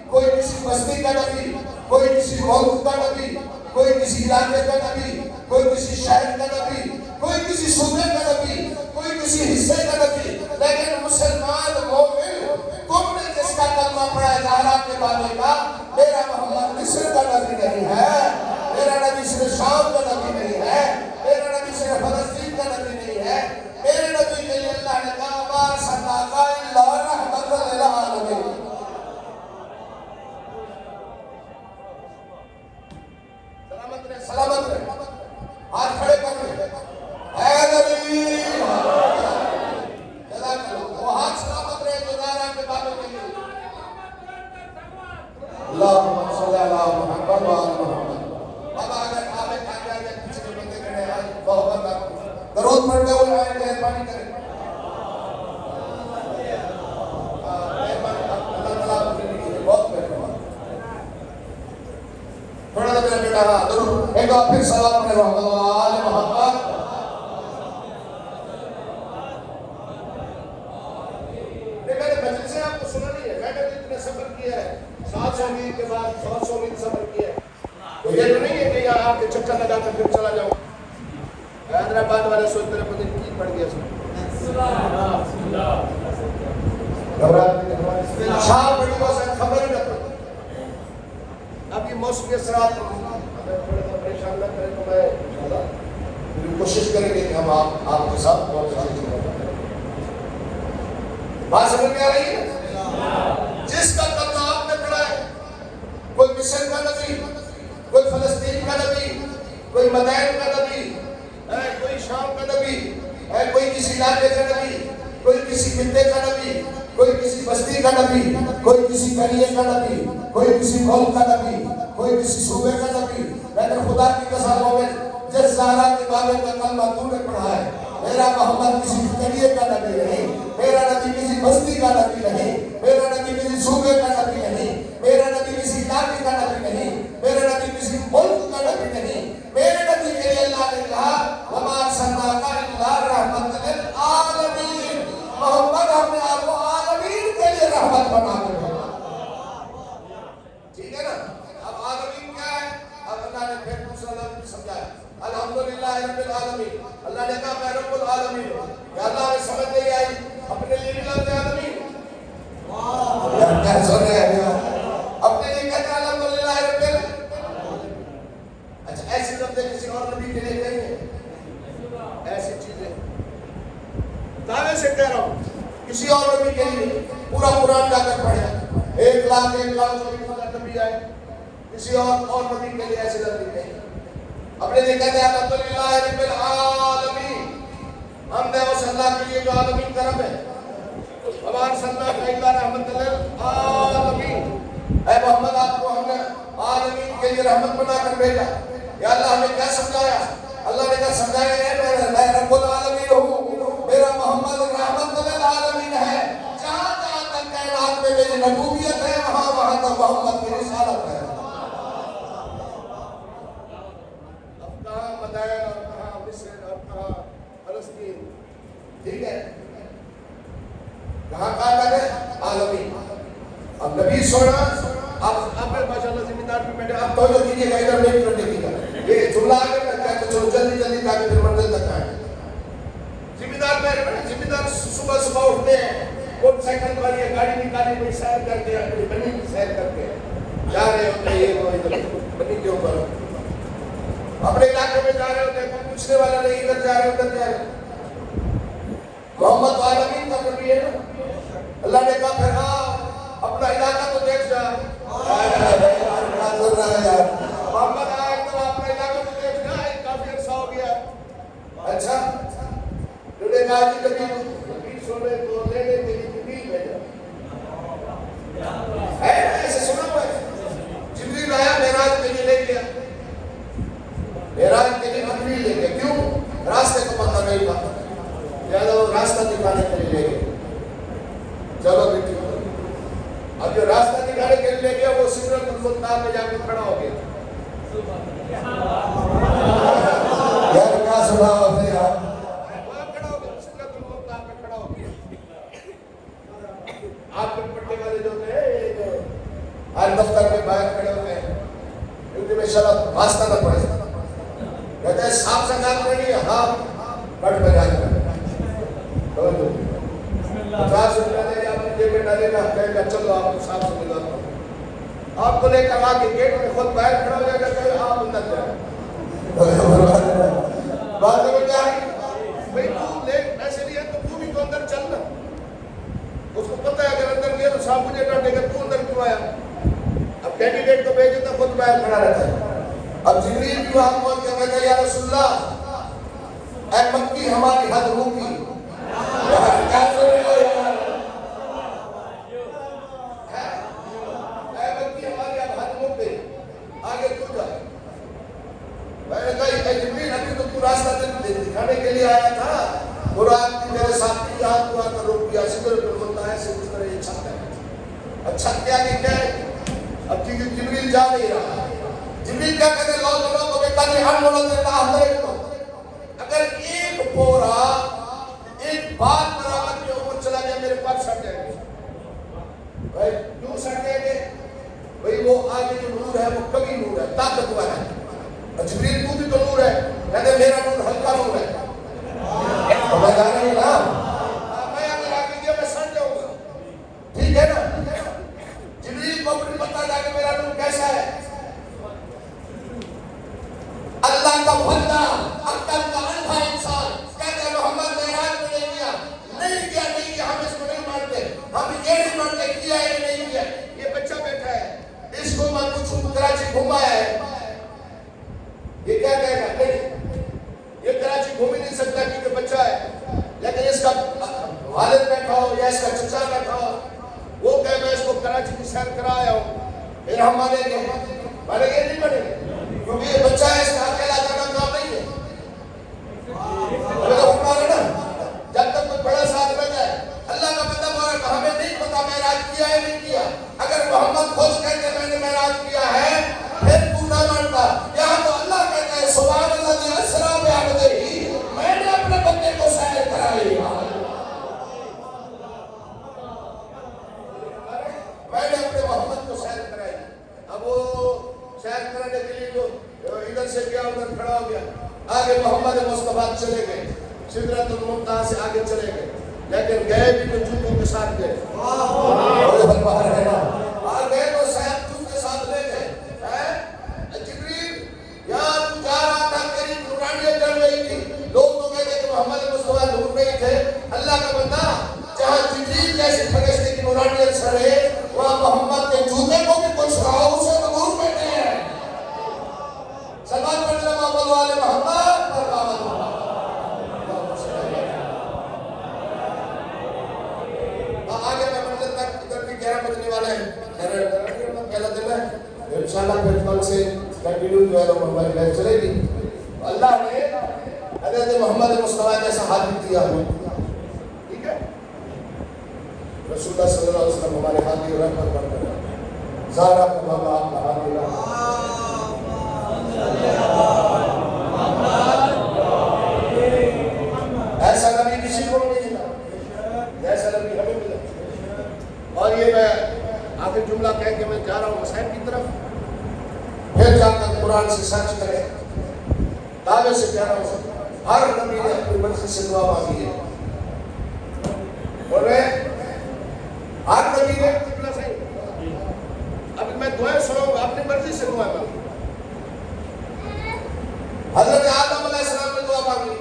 کوئی کسی بستی کا نبی, کوئی کسی ملک کا نبی, کوئی کسی علاقے کا نبی, کوئی کسی شہر کا نبی, کوئی کسی صوبے کا نبی, کوئی کسی حصے کا نبی. لیکن مسلمان مومن, تم نے جس کا کلمہ پڑھا ہے زہرا کے بارے کا, میرا محمد مصر کا نبی نہیں ہے, میرا نبی صرف شام کا نبی نہیں ہے, میرا نبی صرف فلسطین کا نبی نہیں ہے. میرے نبی کے لیے اللہ نے کہا ما ارسلناک الا رحمۃ للعالمین. سلامت رہے, سلامت رہے. ہاتھ کھڑے کر لیں. اے نبی جزاک اللہ. وہ ہاتھ سلامت رہے جو زہرا کے بابے کے لیے. اللہم صلی علی محمد و آل محمد. اب اگر آپ ایک آگے آگے پیچھے کے بندے کھڑے ہیں, بہت آپ درود پڑھتے ہوئے آئے, مہربانی کریں. اللہ تعالیٰ آپ کی زندگی بہت مہربان. تھوڑا سا میرا بیٹا ہاں درود ایک بار پھر سلام پڑھے محمد و آل محمد. میں نے مجلس سے آپ کو سنا نہیں ہے, میں نے اتنے سفر کیا ہے, 700 میل کے بعد 700 میل سفر کیا ہے. تو یہ تو نہیں ہے کہ یہاں آپ کے چکر لگا کر پھر چلا جاؤں. حیدرآباد والے سوچتے رہے پتہ نہیں کی پڑ گیا اس میں. شام بڑی بہت سے خبر ہی نہ پڑتی. اب یہ موسمی اثرات اگر تھوڑا سا پریشان نہ کریں تو میں انشاءاللہ پوری کوشش کریں گے کہ ہم آپ کے ساتھ بہت اچھے سے بات سمجھ میں آ رہی ہے. جس کا کلمہ آپ نے پڑھا ہے, کوئی مصر کا نبی, کوئی فلسطین کا نبی, کوئی مدائن کا نبی, کوئی شام کا نبی, کوئی کسی علاقے کا نبی, کوئی کسی خطے کا نبی, کوئی کسی بستی کا نبی, کوئی کسی قریے کا نبی, کوئی کسی ملک کا نبی, کوئی کسی صوبے کا نبی. لیکن خدا کی قسم مومن, جس زہرا کے بابے کا کلمہ تو نے پڑھا ہے, میرا محمد کسی قریے کا نبی نہیں, میرا نبی کسی بستی کا نبی نہیں, میرا نبی کسی صوبے کا نبی نہیں, میرا نبی کسی علاقے کا نبی نہیں, میرا نبی کسی ملک کا نبی نہیں. میرے نبی کے لیے اللہ نے کہا وما ارسلناک الا رحمۃ للعالمین. محمد ہم نے آپ کو عالمین کے لیے رحمت بنا کے بھیجا. ٹھیک ہے نا. اب عالمین کیا ہے؟ اب اللہ نے پھر دوسرا لفظ سمجھایا, الحمدللہ رب العالمین. اللہ نے کہا میں رب العالمین ہوں. یا اللہ ہمیں سمجھ نہیں آئی, اپنے لیے بھی لفظ عالمین. یار کیا سن رہے ہیں, اپنے لیے کہتے ہیں الحمدللہ رب العالمین. اچھا ایسی لفظ کسی اور نبی کے لیے نہیں ہے. ایسی چیزیں دعوے سے کہہ رہا ہوں, کسی اور نبی کے لیے پورا قرآن جا کر پڑھے, 1,00,000 نبی آئے, کسی اور نبی کے لیے ایسے لفظ نہیں. اپنے لیے کہتے ہیں الحمدللہ رب العالمین. ہم نے اس اللہ کے لیے جو عالمین کا رب ہے. وما ارسلناک الا رحمۃ للعالمین. اے محمد آپ کو ہم نے عالمین کے لیے رحمت بنا کر بھیجا. یا اللہ ہمیں کیا سمجھایا؟ اللہ نے کہا سمجھایا ہے میں رب العالمین ہوں, میرا محمد رحمت للعالمین ہے. جہاں جہاں تک کائنات میں میری نبویت ہے وہاں وہاں تک محمد کی رسالت ہے. اب کہاں اب توجہ کیجیے گا، ادھر نہیں کرنے کی گا، یہ جملہ آگے تک ہے تو چلو جلدی جلدی تاکہ پھر منزل تک آئے. ذمہ دار میرے بڑے ذمہ دار صبح صبح اٹھتے ہیں، موٹر سائیکل والی گاڑی نکالی کوئی سیر کر کے اپنی بنی کی سیر کر کے جا رہے ہوتے ہیں، یہ وہ ادھر بنی کے اوپر اپنے علاقے میں جا رہے ہوتے ہیں، کوئی پوچھنے والا نہیں، ادھر جا رہے ادھر جا رہے. محمد عالمین کا نبی ہے نا، اللہ نے کہا پھر اپنا علاقہ تو دیکھ جا. محمد آئے تو اپنا علاقہ تو دیکھ جا، کافی عرصہ ہو گیا. اچھا انہوں نے کہا کہ کبھی سونے کو لینے کے لیے جبریل بھیجا ہے، ایسے سنا ہوا ہے. جبریل آیا معراج کے لیے لے گیا، معراج کے لیے جبریل لے گیا. کیوں؟ راستے کو پتہ نہیں تھا، لہٰذا وہ راستہ دکھانے کے لیے لے گیا. چلو بیٹی اب جو راستہ دکھانے کے لیے لے گیا وہ سدرۃ المنتہا پہ جا کے کھڑا ہو گیا. یار کیا سنا ہوتے یار، وہاں کھڑا ہو گیا، سدرۃ المنتہا پہ کھڑا ہو گیا. آپ کے پٹے والے جو ہوتے ہیں جو ہر دفتر میں باہر کھڑے ہوتے ہیں، کیونکہ میں شرط واسطہ نہ پڑے، کہتے ہیں صاحب سے کام کرنی ہے، ہاں کٹ پہ جا کر 50 روپیہ لے آپ نے جیب میں ڈالے گا، کہے گا چلو آپ کو صاحب سے ملاتا ہوں. آپ کو لے کر آ کے گیٹ میں خود باہر کھڑا ہو جائے گا، کہ آپ اندر جائیں. بات میں کیا ہے بھئی تو لے ایسے نہیں ہے تو تو بھی تو اندر چلنا. اس کو پتہ ہے اگر اندر گیا تو صاحب مجھے ڈانٹے گا، تو اندر کیوں آیا. اب کینڈیڈیٹ کو بھیجے تو خود باہر کھڑا رہتا ہے. اب جبریل بھی وہاں پہنچ کے کہتا ہے یا رسول اللہ اے مکی ہماری حد روکی. کیا سن رہے ہو یار، اے مکی ہماری حد روکی، آگے تو جا. میں نے کہا اے جبریل ابھی تو تو راستہ دکھانے کے لیے آیا تھا، قرآن کی میرے ساتھ کی یاد کو آ کر روک دیا. سدرۃ المنتہا سے اس طرح یہ چھت ہے. اب چھت کے آگے کیا ہے؟ اب کیونکہ جبریل جا نہیں رہا. جبریل کیا کہتے ہیں لو لوگوں کو کہتا ہے ہر مولد اللہ اندر کو اگر ایک پورا ایک بات برابر کے اوپر چلا گیا میرے پاس سٹ جائے گا. بھائی کیوں سٹ جائے گے؟ بھائی وہ آگے جو نور ہے وہ کبھی نور ہے، طاقتور ہے. جبریل تو بھی تو نور ہے، کہتے میرا نور ہلکا نور ہے. میں جانے ہیں نا، میں اگر آگے گیا میں سٹ جاؤں گا، ٹھیک ہے نا. جبریل کو اپنی پتہ جا کہ میرا نور کیسا ہے. اللہ کا بندہ عقل کا اندھا انسان کہتے ہیں محمد معراج میں نہیں کیا ہم اس کو نہیں مانتے، ہم یہ نہیں مانتے کیا ہے نہیں کیا. یہ بچہ بیٹھا ہے، اس کو میں پوچھوں کراچی گھمایا ہے، یہ کیا کہے گا؟ نہیں، یہ کراچی گھوم ہی نہیں سکتا کیونکہ بچہ ہے. لیکن اس کا والد بیٹھا ہو یا اس کا چچا بیٹھا ہو، وہ کہے میں اس کو کراچی کی سیر کرا آیا ہوں، پھر ہم مانیں گے نہیں مانیں گے کیونکہ یہ بچہ ہے، اس کا اکیلا جانا کام نہیں ہے. جب تک کوئی بڑا ساتھ نہ جائے. اللہ کا پتہ ہوا کہ ہمیں نہیں پتا معراج کیا ہے نہیں کیا. اگر محمد خود کہتے میں نے معراج کیا ہے پھر تو نہ مانتا. یہاں تو اللہ کہتا ہے سبحان الذی اسریٰ بعبدہ، میں نے اپنے بندے کو سیر کرائی، میں نے اپنے محمد کو سیر کرائی. اب وہ سیر کرانے کے لیے جو ادھر سے گیا ادھر کھڑا ہو گیا. آگے محمد مصطفیٰ چلے گئے، سدرۃ المنتہا سے آگے چلے گئے، لیکن گئے بھی تو جوتوں کے ساتھ گئے. اور گئے تو صاحب جوت کے ساتھ لے گئے. جبریل یہاں تو جا رہا تھا، تیری نورانیت چل رہی تھی. لوگ تو کہتے کہ محمد مصطفیٰ نور میں ہی تھے. اللہ کا بندہ جہاں جبریل جیسے فرشتے کی نورانیت چڑھے وہاں محمد کے جوتے کو بھی کچھ رہا اسے تو نور میں نہیں ہے. سلمان پڑھنا محمد والے محمد آگے میں منزل تک ادھر بھی 11 بجنے والا ہے. پہلا دن ہے انشاءاللہ پھر کل سے کنٹینیو جو ہے وہ ہماری بحث چلے گی. اللہ نے حضرت محمد مصطفیٰ جیسا ہاتھ بھی دیا ہمیں، ٹھیک ہے. رسول اللہ صلی اللہ علیہ وسلم ہمارے ہاتھ کی رحمت بن کر زارا کو بابا آپ کا ہاتھ دیا. ایسا نبی کسی کو نہیں ملا جیسا نبی ہمیں ملا. اور یہ میں آخر جملہ کہہ کے میں جا رہا ہوں مسائل کی طرف. قرآن سے سچ کرے، دعوے سے کہہ رہا ہوں ہر نبی نے اپنی مرضی سے دعا مانگی ہے. بول رہے ہیں ہر نبی نے ابھی میں دعائیں سناؤں گا، اپنی مرضی سے دعا مانگی. حضرت آدم علیہ السلام نے دعا مانگی،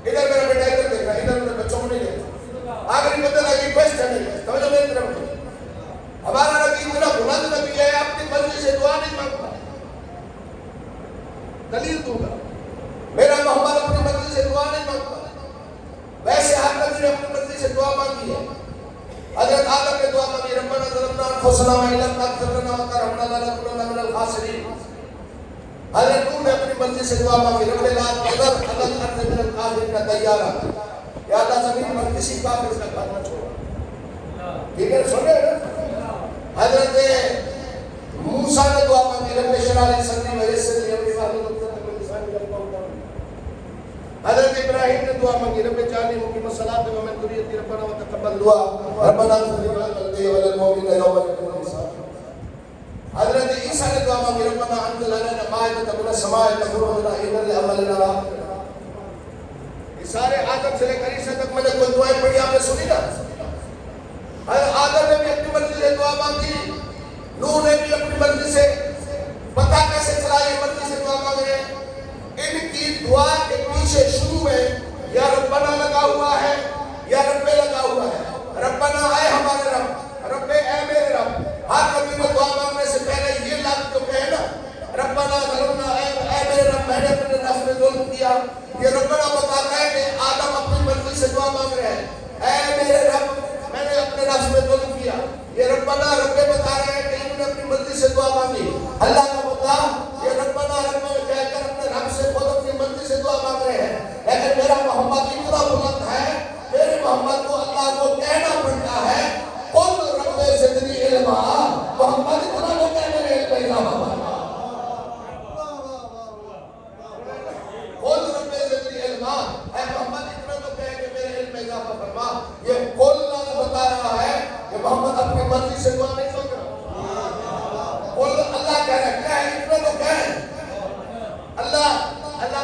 ادھر میرا بیٹا ادھر دیکھ رہا ہے، ادھر میرے بچوں کو نہیں دیکھتا. آخری مدد آگی کوشچن ہے، توجہ میری طرف ہے. ہمارا نبی اتنا بلند نبی ہے، اپنی مرضی سے دعا نہیں مانگتا. دلیل دوں گا، میرا محمد اپنی مرضی سے دعا نہیں مانگتا. ویسے ہر نبی نے اپنی مرضی سے دعا مانگی ہے. حضرت آدم نے دعا مانگی، ربنا ظلمنا انفسنا وان لم تغفر لنا وترحمنا لنکونن من الخاسرین. حضرت نوح نے اپنی مرضی سے دعا مانگی، رب لا تذر علی الارض من الکافرین دیارا. یا اللہ زمین پر کسی کافر کا گھر نہ چھوڑ. ٹھیک ہے، سن رہے ہیں. حضرت موسیٰ نے دعا مانگی، رب اشرح لی صدری ویسر لی امری واحلل عقدۃ من لسانی یفقهوا قولی. حضرت ابراہیم نے دعا مانگی، رب اجعلنی مقیم الصلاۃ ومن ذریتی ربنا وتقبل دعا ربنا اغفر لنا وللمؤمنین یوم یقوم الحساب. حضرت عیسیٰ نے دعا مانگی، ربنا انزل علینا مائدۃ من السماء تکون لنا عیدا لاولنا وآخرنا. یہ سارے آدم سے لے کر عیسیٰ تک میں نے کوئی دعائیں پڑھی آپ نے سنی نا. آدم نے بھی اپنی مرضی سے دعا مانگی، نوح نے بھی اپنی مرضی سے. پتہ کیسے چلا یہ مرضی سے دعا مانگ رہے ہیں؟ ان کی دعا کے پیچھے شروع میں یا ربنا لگا ہوا ہے یا رب لگا ہوا ہے. ربنا اے ہمارے رب، رب اے میرے رب. ہر نبی نے دعا مانگنے سے پہلے یہ لفظ جو کہے نا، ربنا ظلمنا، اے میرے رب میں نے اپنے نفس میں ظلم کیا. یہ ربنا بتاتا ہے کہ آدم اپنی مرضی سے دعا مانگ رہے ہیں، اے میرے رب میں نے اپنے نفس میں ظلم کیا. یہ ربنا رب بتا رہے ہیں کہ انہوں نے اپنی مرضی سے دعا مانگی. اللہ کا بتا یہ ربنا رب کہہ کر اپنے رب سے خود اپنی مرضی سے دعا مانگ رہے ہیں. لیکن میرا محمد اتنا بلند ہے، میرے محمد کو اللہ کو کہنا پڑتا ہے قل رب زدنی علما. محمد اتنا تو کہہ میرے علم میں اضافہ فرما. قل رب زدنی علما، اے محمد اتنا تو کہہ کہ میرے علم میں اضافہ فرما. یہ قل بتا رہا ہے کہ محمد اپنی مرضی سے دعا نہیں مانگ رہا. قل اللہ کہہ رہا ہے کیا ہے، اتنا تو کہہ. اللہ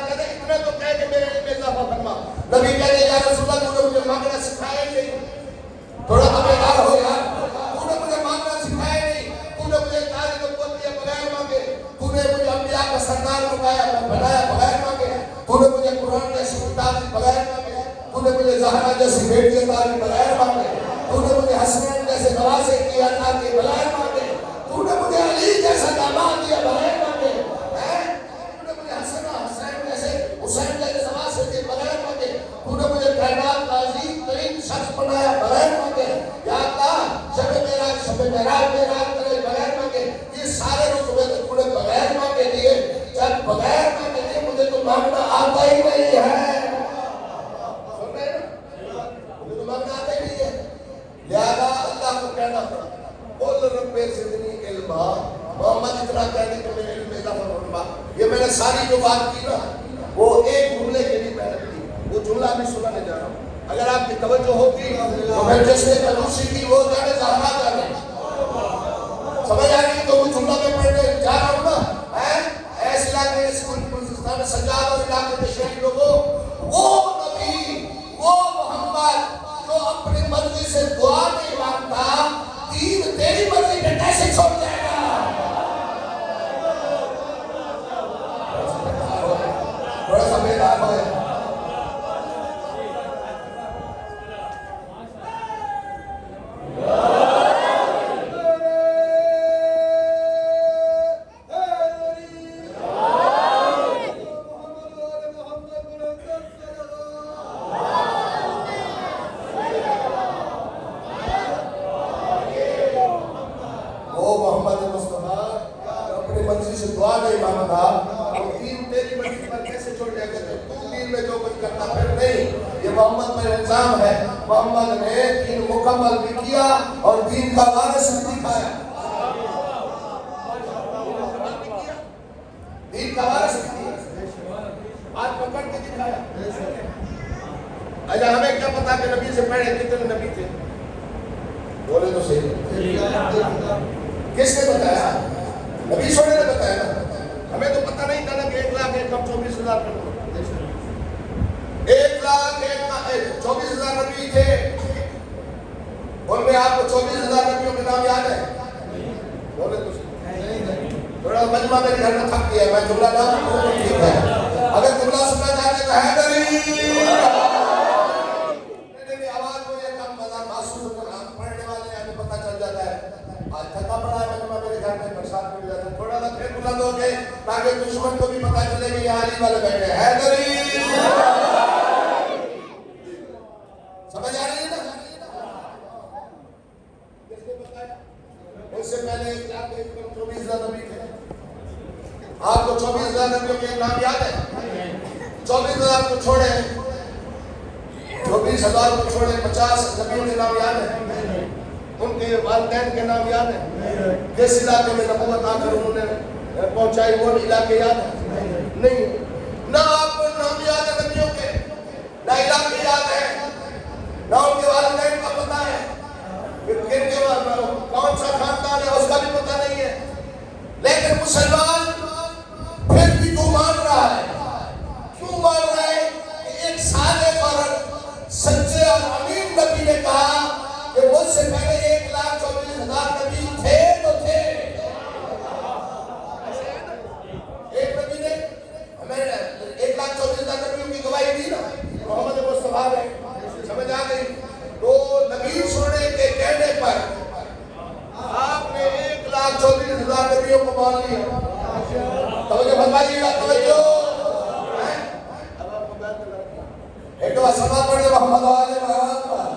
کہتے ہیں اتنا تو کہہ کہ میرے علم میں اضافہ فرما. نبی کہتے ہیں یا رسول اللہ تو نے مجھے مانگنا سکھایا نہیں. تھوڑا خبردار ہو یار، تو نے مجھے مانگنا سکھایا نہیں. تو نے مجھے تاج نبوت دیا بغیر مانگے. تو نے مجھے انبیاء کا سردار بنایا بغیر مانگے. تو نے مجھے قرآن جیسی کتاب دی بغیر مانگے. تو نے مجھے زہرا جیسی بیٹی عطا کی بغیر مانگے. تو نے مجھے حسنین جیسے نواسے کی عطا کی بغیر مانگے. تو نے مجھے علی جیسا داماد دیا بغیر مانگے. تو نے مجھے حسین جیسے حسین جیسے نواسے کی بغیر مانگے. تو نے مجھے کائنات کا عظیم ترین شخص بنایا بغیر مانگے. یا اللہ شب معراج کرے بغیر مانگے. یہ سارے رتبے تو نے بغیر مانگے دیے. جب بغیر مانگے دیے مجھے تو مانگنا آتا ہی نہیں ہے. سن رہے ہیں مجھے تو مانگنا آتا ہی نہیں ہے. لہذا اللہ کو کہنا پڑا قل رب زدنی علما. محمد اتنا کہنے کہ میرے علم میں اضافہ فرما. یہ میں نے ساری جو بات کی نا وہ ایک جملے کے لیے محنت کی. وہ جملہ بھی سنانے جا رہا ہوں. اگر آپ کی توجہ ہوتی تو میں جس نے تنوشی کی وہ جانے زہرا جانے سمجھ آ رہی. تو وہ جملہ میں پڑھنے جا رہا ہوں نا. ایسے علاقے بلوچستان سجاد اور علاقے میں شہری لوگوں، وہ نبی وہ محمد جو اپنی مرضی سے دعا نہیں مانگتا، دین تیری مرضی پہ کیسے چھوڑ جائے گا؟ تھوڑا سا بیدار ہوئے. محمد نے دین مکمل بھی کیا اور دین کا وارث بھی دکھایا. دین کا وارث بھی دیا، ہاتھ پکڑ کے دکھایا. اچھا ہمیں کیا پتا کہ نبی سے پہلے کتنے نبی تھے؟ بولے تو صحیح. کس نے بتایا؟ نبی سونے نے بتایا نا. ہمیں تو پتا تو مجمع میرے گھر میں تھک گیا، میں جملہ نہ پڑھوں ٹھیک ہے، اگر جملہ سننا چاہتے تو حیدری میری آواز کو یہ کم مزہ محسوس ہوتا ہے، پڑھنے والے ہمیں پتہ چل جاتا ہے آج تھکا پڑا ہے مجمع میرے گھر میں برسات مل جاتا ہے، تھوڑا سا پھر بلند ہو کے تاکہ دشمن کو بھی پتہ چلے کہ یہ علی والے بیٹھے ہیں حیدری سمجھ آ رہی ہے نا؟ کس نے بتایا؟ اس سے پہلے 24,000 نبی تھے، آپ کو 24,000 نبیوں کے نام یاد ہے؟ 24,000 کو چھوڑے 24,000 کو چھوڑے 50 نبیوں کے نام یاد ہے؟ ان کے والدین کے نام یاد ہے؟ جس علاقے میں نبوت آ کر انہوں نے پہنچائی وہ علاقے یاد ہے؟ نہیں، نہ آپ کو نام یاد ہے نبیوں کے، نہ علاقے یاد ہے، نہ ان کے والدین کا پتہ ہے، کون سا خاندان ہے اس کا بھی پتہ نہیں ہے، لیکن مسلمان پھر بھی تو مان رہا ہے۔ کیوں مان رہا ہے؟ کہ ایک صادق اور سچے اور امین نبی نے کہا کہ مجھ سے پہلے 1,24,000 نبی تھے تو تھے۔ ایک نبی نے ہمیں 1,24,000 نبیوں کی گواہی دی نا، محمد مصطفیٰ نے، سمجھ آ گئی؟ تو نبی سننے کے کہنے پر آپ نے 1,24,000 نبیوں کو مان لیا۔ توجہ فرمائیے گا، توجہ۔ اب آپ کو بات کرنا ایک دو سما پڑھ دے محمد والے محمد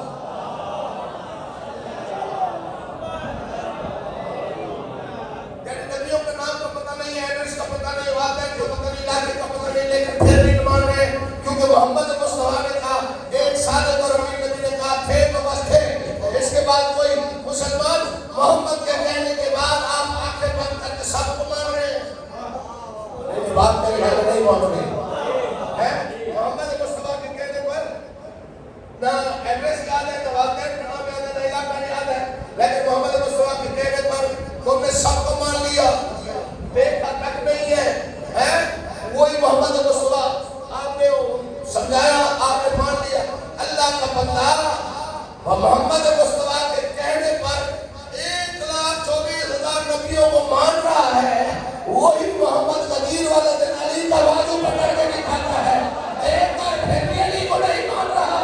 یعنی نبیوں کے نام کا پتہ نہیں ہے، ایڈریس کا پتہ نہیں، والدین کا پتہ نہیں، علاقے کا پتہ نہیں، لیکن پھر بھی مان رہے ہیں کیونکہ محمد مصطفیٰ نے کہا، ایک صادق اور امین نبی نے کہا تھے تو بس تھے۔ اس کے بعد کوئی مسلمان محمد کے کہنے کے بعد آپ آنکھیں بند کر کے سب کو مان رہے ہیں؟ بات میرے گھر میں نہیں مان رہے ہیں۔ محمد مصطفیٰ کے کہنے پر نہ ایڈریس یاد ہے، نہ والدین کا نام یاد ہے، نہ علاقہ یاد ہے، لیکن محمد مصطفیٰ کے کہنے پر تم نے سب کو مان لیا، دیکھا تک نہیں ہے۔ وہی محمد مصطفیٰ آپ نے سمجھایا، آپ نے مان لیا۔ اللہ کا بندہ محمد مصطفیٰ کے کہنے پر 1,24,000 نبیوں کو مان رہا ہے، وہی محمد غدیر والا دن علی کا بازو پکڑ کے دکھاتا ہے، ایک بار پھر بھی علی کو نہیں مان رہا۔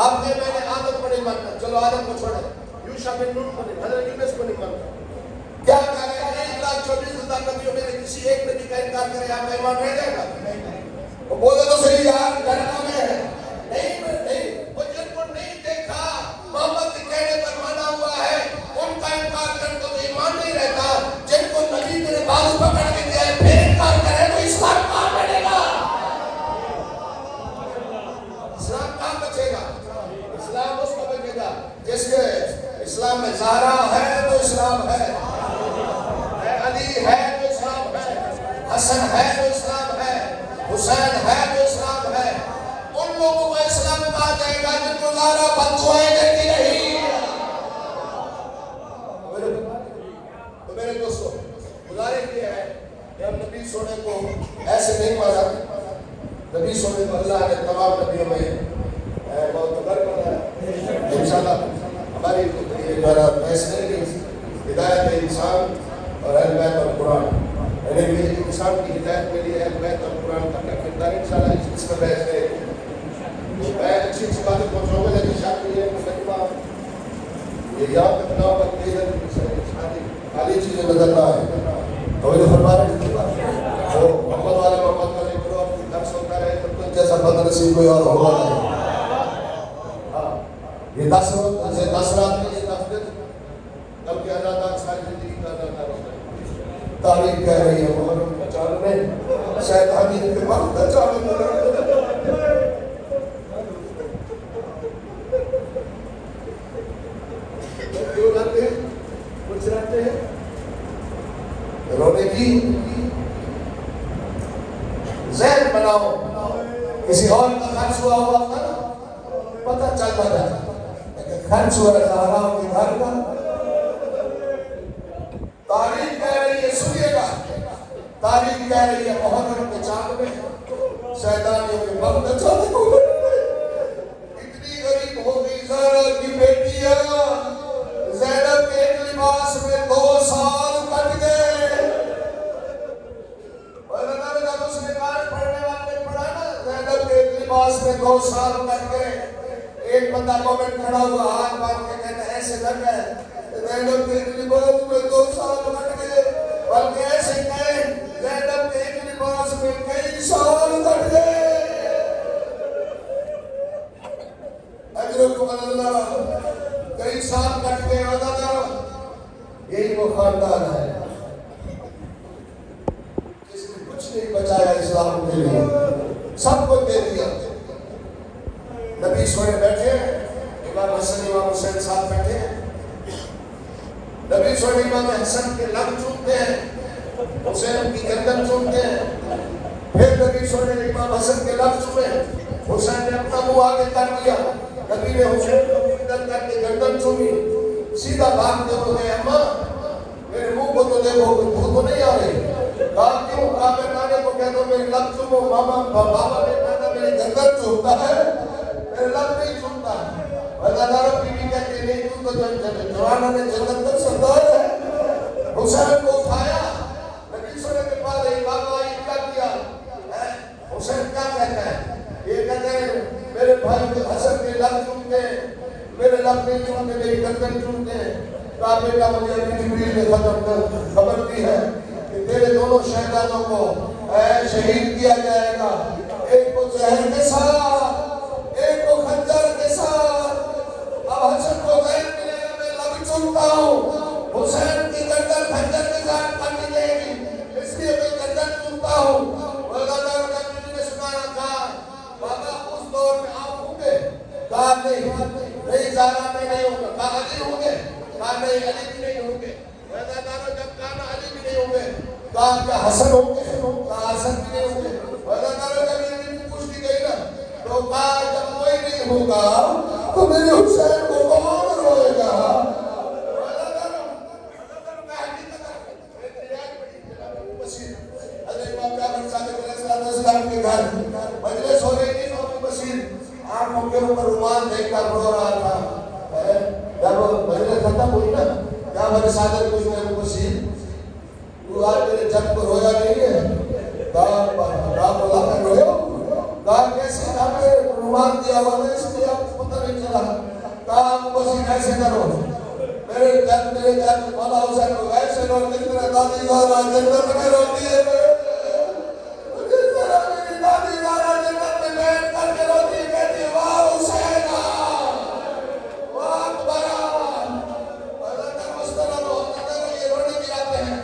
آپ نے میں نے آدم کو نہیں ماننا، چلو آدم کو چھوڑے، یوشع بن نون کو نہیں، حضرت یونس کو نہیں ماننا۔ کیا کہہ رہے ہیں 1,24,000 نبیوں میں سے کسی ایک نبی کا انکار کرے آپ کا ایمان رہ جائے گا؟ وہ بولے تو صحیح یار، ڈرنا میں ہے نہیں، وہ جن کو نہیں دیکھا محمد کے کہنے پر مانا ہوا ہے ان کا انکار کرنے تو ایمان نہیں رہتا۔ جن کو نبی میرے بازو پکڑ کے دیا ہے پھر انکار کرے تو اسلام کہاں بنے گا؟ اسلام کہاں بچے گا؟ اسلام اس کا بچے گا جس کے اسلام میں زہرا ہے تو اسلام ہے، علی ہے تو اسلام ہے، حسن ہے تو اسلام ہے، حسین ہے تو اسلام ہے۔ ان لوگوں کو اسلام کہا جائے گا جن کو زہرا بددعائیں دیتی رہی، ہماری فیصلے کی ہدایت انسان اور اہل بیت اور قرآن، یعنی انسان کی ہدایت کے لیے اہل بیت اور قرآن کا کیا کردار ہے، انشاءاللہ اس پر بحث ہے۔ میں اچھی باتیں پہنچاؤں گا، لیکن شاید یہ مقدمہ یہ یاد رکھنا ہوگا کہ خالی چیزیں نظر نہ آئے۔ توجہ فرما رہے ہیں تو محمد والے محمد کا ذکر اور درس ہوتا رہے تو تم جیسا بدنصیب کوئی اور ہوگا نہیں۔ یہ 10 رات میں یہ 10 دن کل کے آزادار ساری زندگی کا آزادار ہوتا ہے۔ تاریخ کہہ رہی ہے محرم کا چالو میں شیطانی کے وقت کا چالو کیوں لاتے ہیں؟ کچھ رہتے ہیں رونے کی ذہن بناؤ، کسی اور کا خرچ ہوا ہوا تھا نا پتہ چلتا جاتا، لیکن خرچ ہوا زہراؤ کے گھر کا تاریخ کہہ رہی ہے، سنیے گا تاریخ کہہ رہی ہے محرم کے چاند میں شیطانیوں کے وقت چاند کو اتنی غریب ہو گئی زہرا کی بیٹیاں، زینب کے ایک لباس میں 2 سال کٹ گئے۔ اس نے کاٹ پڑھنے والے پڑھا نا، زینب کے ایک لباس میں 2 سال کٹ گئے۔ ایک بندہ مومن کھڑا ہوا ہاتھ باندھ کے کہتا ایسے نہ کہے زینب کے ایک لباس میں 2 سال کٹ گئے، بلکہ ایسے کہے زینب کے ایک لباس میں کئی سال کٹ گئے۔ اجرکم اللہ، کئی سال کٹ گئے۔ یہی وہ خاندان ہے جس نے کچھ نہیں بچایا اسلام کے لیے، سب کو دے دیا۔ نبی سوئے بیٹھے، امام حسن امام حسین صاحب بیٹھے، نبی سوئے امام حسن کے لب چومتے ہیں، حسین کی گردن چومتے ہیں، پھر نبی سوئے امام حسن کے لب چومے، حسین نے اپنا منہ آگے کر دیا، نبی نے حسین کو مدد کر کے گردن چومی، سیدھا بھاگتے ہوئے اماں میرے منہ کو تو دیکھو بھو تو نہیں آ رہی، کہا کیوں؟ کہا میں نانے کو کہتا ہوں میری لب چومو، ماما بابا نے کہا میری گردن چومتا ہے میرے لب نہیں چومتا۔ وزاداروں کی بھی کہتے ہیں نہیں تو جوانہ نے جنت تک سردار ہے۔ حسین کو اٹھایا، نبی صلی اللہ علیہ وسلم کے پاس ایک بابا آئی کیا کیا؟ حسین کیا کہتا ہے؟ یہ کہتے ہیں میرے بھائی کے حسن کے لب چومتے ہیں، میرے لب نہیں چومتے، میری گردن چومتے ہیں۔ کہا بیٹا مجھے ابھی جبریل نے خبر دی ہے کہ تیرے دونوں شہزادوں کو شہید کیا جائے گا، ایک کو زہر کے ساتھ، ایک کو خنجر کے ساتھ۔ اب حسن کو زہر ملے گا، میں لب چومتا ہوں، حسین کی گردن خنجر کے ساتھ کاٹی جائے گی، اس لیے میں گردن چومتا ہوں۔ وزادار نبی نے سنایا، کہا بابا اس دور میں آپ ہوں گے؟ کہا نہیں زہرا میں نہیں ہوں گا۔ کہا علی ہوں گے؟ کہا نہیں علی بھی نہیں ہوں گے۔ وزاداروں جب کہا نا علی بھی نہیں ہوں گے، کہا کیا حسن ہوں گے؟ کہا حسن بھی نہیں ہوں گے۔ وزاداروں جب یہ بھی پوچھ دی گئی نا تو کہا جب کوئی نہیں ہوگا تو میرے حسین کو کون روئے گا؟ وزاداروں کا حقیقت ہے، ایک ریاض پڑھی جناب بشیر حضرت امام جعفر صادق علیہ السلام کے گھر مجلس ہو رہی تھی، امام بشیر آنکھوں کے اوپر رومال دیکھ کر رو رہا تھا۔ جب مجلس ختم ہوئی نا، جعفر صادق کو امام بشیر تو آج میرے جب کو رویا نہیں ہے؟ کہا آپ اللہ میں رویا؟ کہا کیسے؟ کہا میں رومال دیا ہوا تھا اس لیے آپ کو پتہ نہیں چلا۔ کہا آپ بشیر ایسے کرو، میرے جب مولا حسین کو ایسے رو جس طرح دادی زہرا جنت میں روتی ہے، جس طرح میری دادی زہرا جنت میں بیٹھ کر کے روتی ہے، کہتی ہے واہ حسین واہ اکبر۔ وزادار اس طرح رو یہ رونے بھی آتے ہیں۔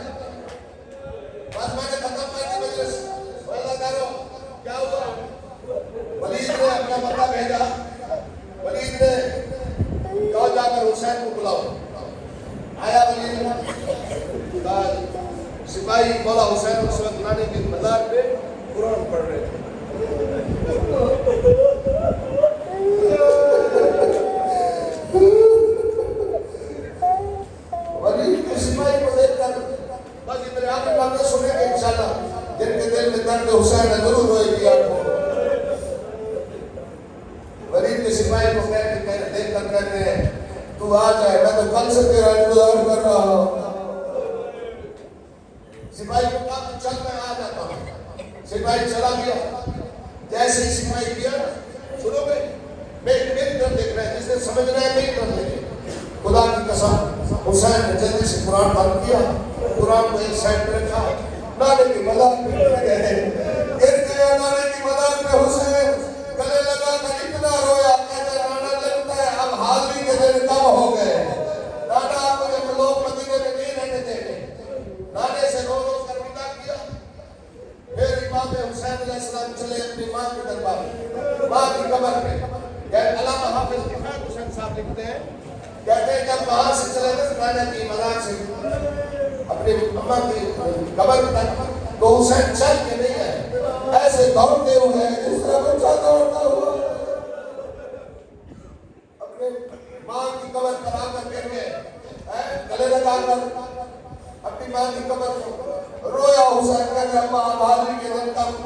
بس میں نے ختم کر دی مجلس۔ وزاداروں کیا ہوا؟ ولید نے اپنا بندہ بھیجا، ولید نے کہا جا کر حسین کو بلاؤ۔ آیا ولید کہا سپاہی مولا حسین اس وقت نانے کے مزار پہ قرآن پڑھ رہے تھے۔ ولید کے سپاہی کو دیکھ کر بس یہ میرے آگے باتیں سنیں گے انشاءاللہ، جن کے دل میں درد حسین ہے ضرور روئے گی آپ کو۔ ولید کے سپاہی کو دیکھ کر کہتے ہیں تو تو آ جائے، میں تو کل سے تیرا انتظار کر رہا ہوں۔ سپاہی کو کہا تو چل میں آ جاتا ہوں۔ سپاہی چلا گیا، جیسے ہی سپاہی کیا سنو گے میری طرف دیکھ رہے ہیں، جس نے سمجھنا ہے میری طرف دیکھیں۔ خدا کی قسم حسین نے جلدی سے قرآن بند کیا، قرآن کو ایک سائڈ پہ رکھا، نانے کی مدار پہ گر گیا، نانے کی مدار پہ حسین گلے لگا کر اتنا رویا، کہتے نانا لگتا ہے اب حاضری کے دن کم ہو گئے، نانا آپ کو جب لوگ مدینے میں نہیں رہنے دیں گے۔ نانے سے رو رو کر ودا کیا۔ پھر امام حسین علیہ السلام چلے اپنی ماں کے دربار میں، ماں کی قبر پہ۔ علامہ حافظ کفایت حسین صاحب لکھتے ہیں، کہتے ہیں جب وہاں سے چلے گئے نانا کی مزار سے اپنی اماں کی قبر تک، تو حسین چل کے نہیں آئے، ایسے دوڑتے ہوئے جس طرح بچہ دوڑتا ہوا اپنے ماں کی قبر پر آ کر گر گئے، گلے لگا کر اپنی ماں کی قبر کو رویا۔ حسین کہتے ہیں ماں حاضری کے دن تک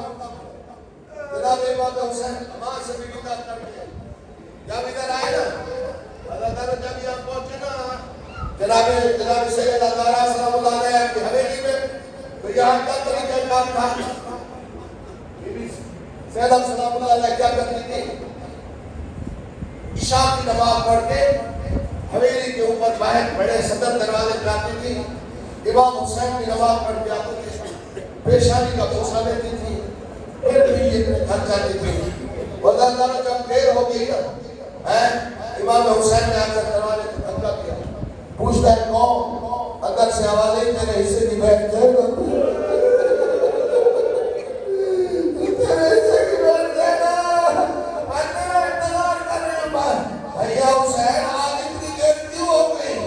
جناب امام حسین ماں سے بھی ودا کر کے جب ادھر آئے نا، اللہ تعالیٰ جب یہاں پہنچے نا جناب سید ادارہ سلام اللہ علیہ کی حویلی میں، تو یہاں کا طریقہ کام تھا۔ سید سلام اللہ علیہ کیا کرتی تھی؟ عشاء کی نماز پڑھ کے حویلی کے اوپر باہر بڑے صدر دروازے پہ آتی تھی، امام حسین کی نماز پڑھ کے آتی تھی، پیشانی کا بوسہ لیتی تھی، پھر بھی یہ گھر جاتی تھی۔ اللہ تعالیٰ جب دیر ہو گئی نا، امام حسین نے آ کر دروازے کو دھکا دیا، پوچھتا ہے کون؟ اندر سے آواز آئی میرے حصے کی بیٹھ جائے گا، تیرے حصے کی بیٹھ جائے گا، میں تیرا انتظار کر رہی ہوں۔ بھیا حسین آج اتنی دیر کیوں ہو گئی؟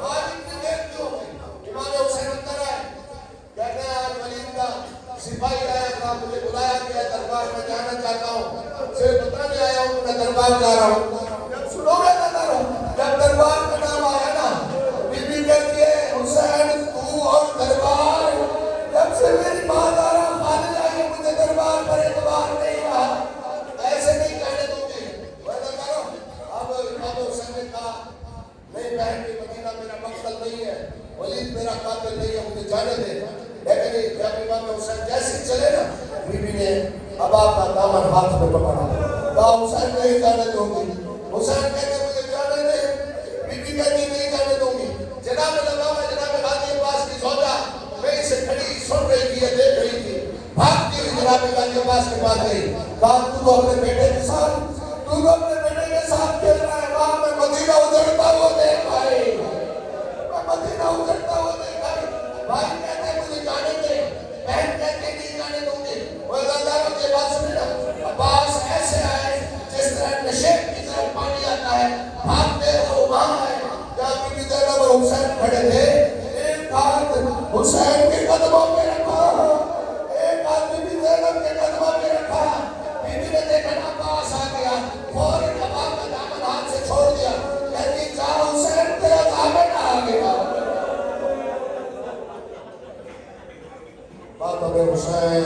آج اتنی دیر کیوں ہو گئی؟ امام حسین اندر آئے، کہتے ہیں آج ولید کا سپاہی آیا تھا، مجھے بلایا گیا دربار میں جانا چاہتا ہوں، صرف بتانے آیا ہوں میں دربار جا رہا ہوں۔ جب سنو گے جب دربار کا نام آیا نا، بی بی کہتی ہے حسین تو اور دربار، جب سے میری ماں دارا خالد آئی ہے مجھے دربار پر اعتبار نہیں رہا، ایسے نہیں کہنے دوں گی۔ اب امام حسین نے کہا نہیں بہن کی مدینہ میرا مقصد نہیں ہے، ولید میرا قاتل نہیں ہے، مجھے جانے دے۔ لیکن جب امام حسین جیسے چلے نا، بی بی نے اب آپ کا دامن ہاتھ میں پکڑا، کہا حسین نہیں جانے دوں گی۔ حسین کہتے مجھے جانے دے، بی بی کہتی نہیں جانے دوں گی۔ جناب لبابہ جناب غازی عباس کی زوجہ وہیں سے کھڑی سن رہی تھی، دیکھ رہی تھی، بھاگتی ہوئی جناب غازی عباس کے پاس گئی، کہا تو اپنے بیٹے کے ساتھ کھیل رہا ہے، وہاں میں مدینہ اجڑتا ہوا دیکھ آئی، میں مدینہ اجڑتا ہوا دیکھ آئی۔ بھائی کہتے مجھے جانے دے، بہن کہتے نہیں جانے دوں گی۔ وہ اللہ کے بات سنے نا، عباس ایسے آئے جس طرح نشیب کی طرف پانی آتا ہے، بھاگتے ہو وہاں آئے جہاں بی بی زینب اور حسین کھڑے تھے، ایک ہاتھ حسین کے قدموں پہ رکھا، ایک ہاتھ بی بی زینب کے قدموں پہ رکھا۔ بی بی نے دیکھا عباس آ گیا، فوراً عباس کا دامن ہاتھ سے چھوڑ دیا، کہتی جا حسین تیرا دامن آ گیا۔ بات اب حسین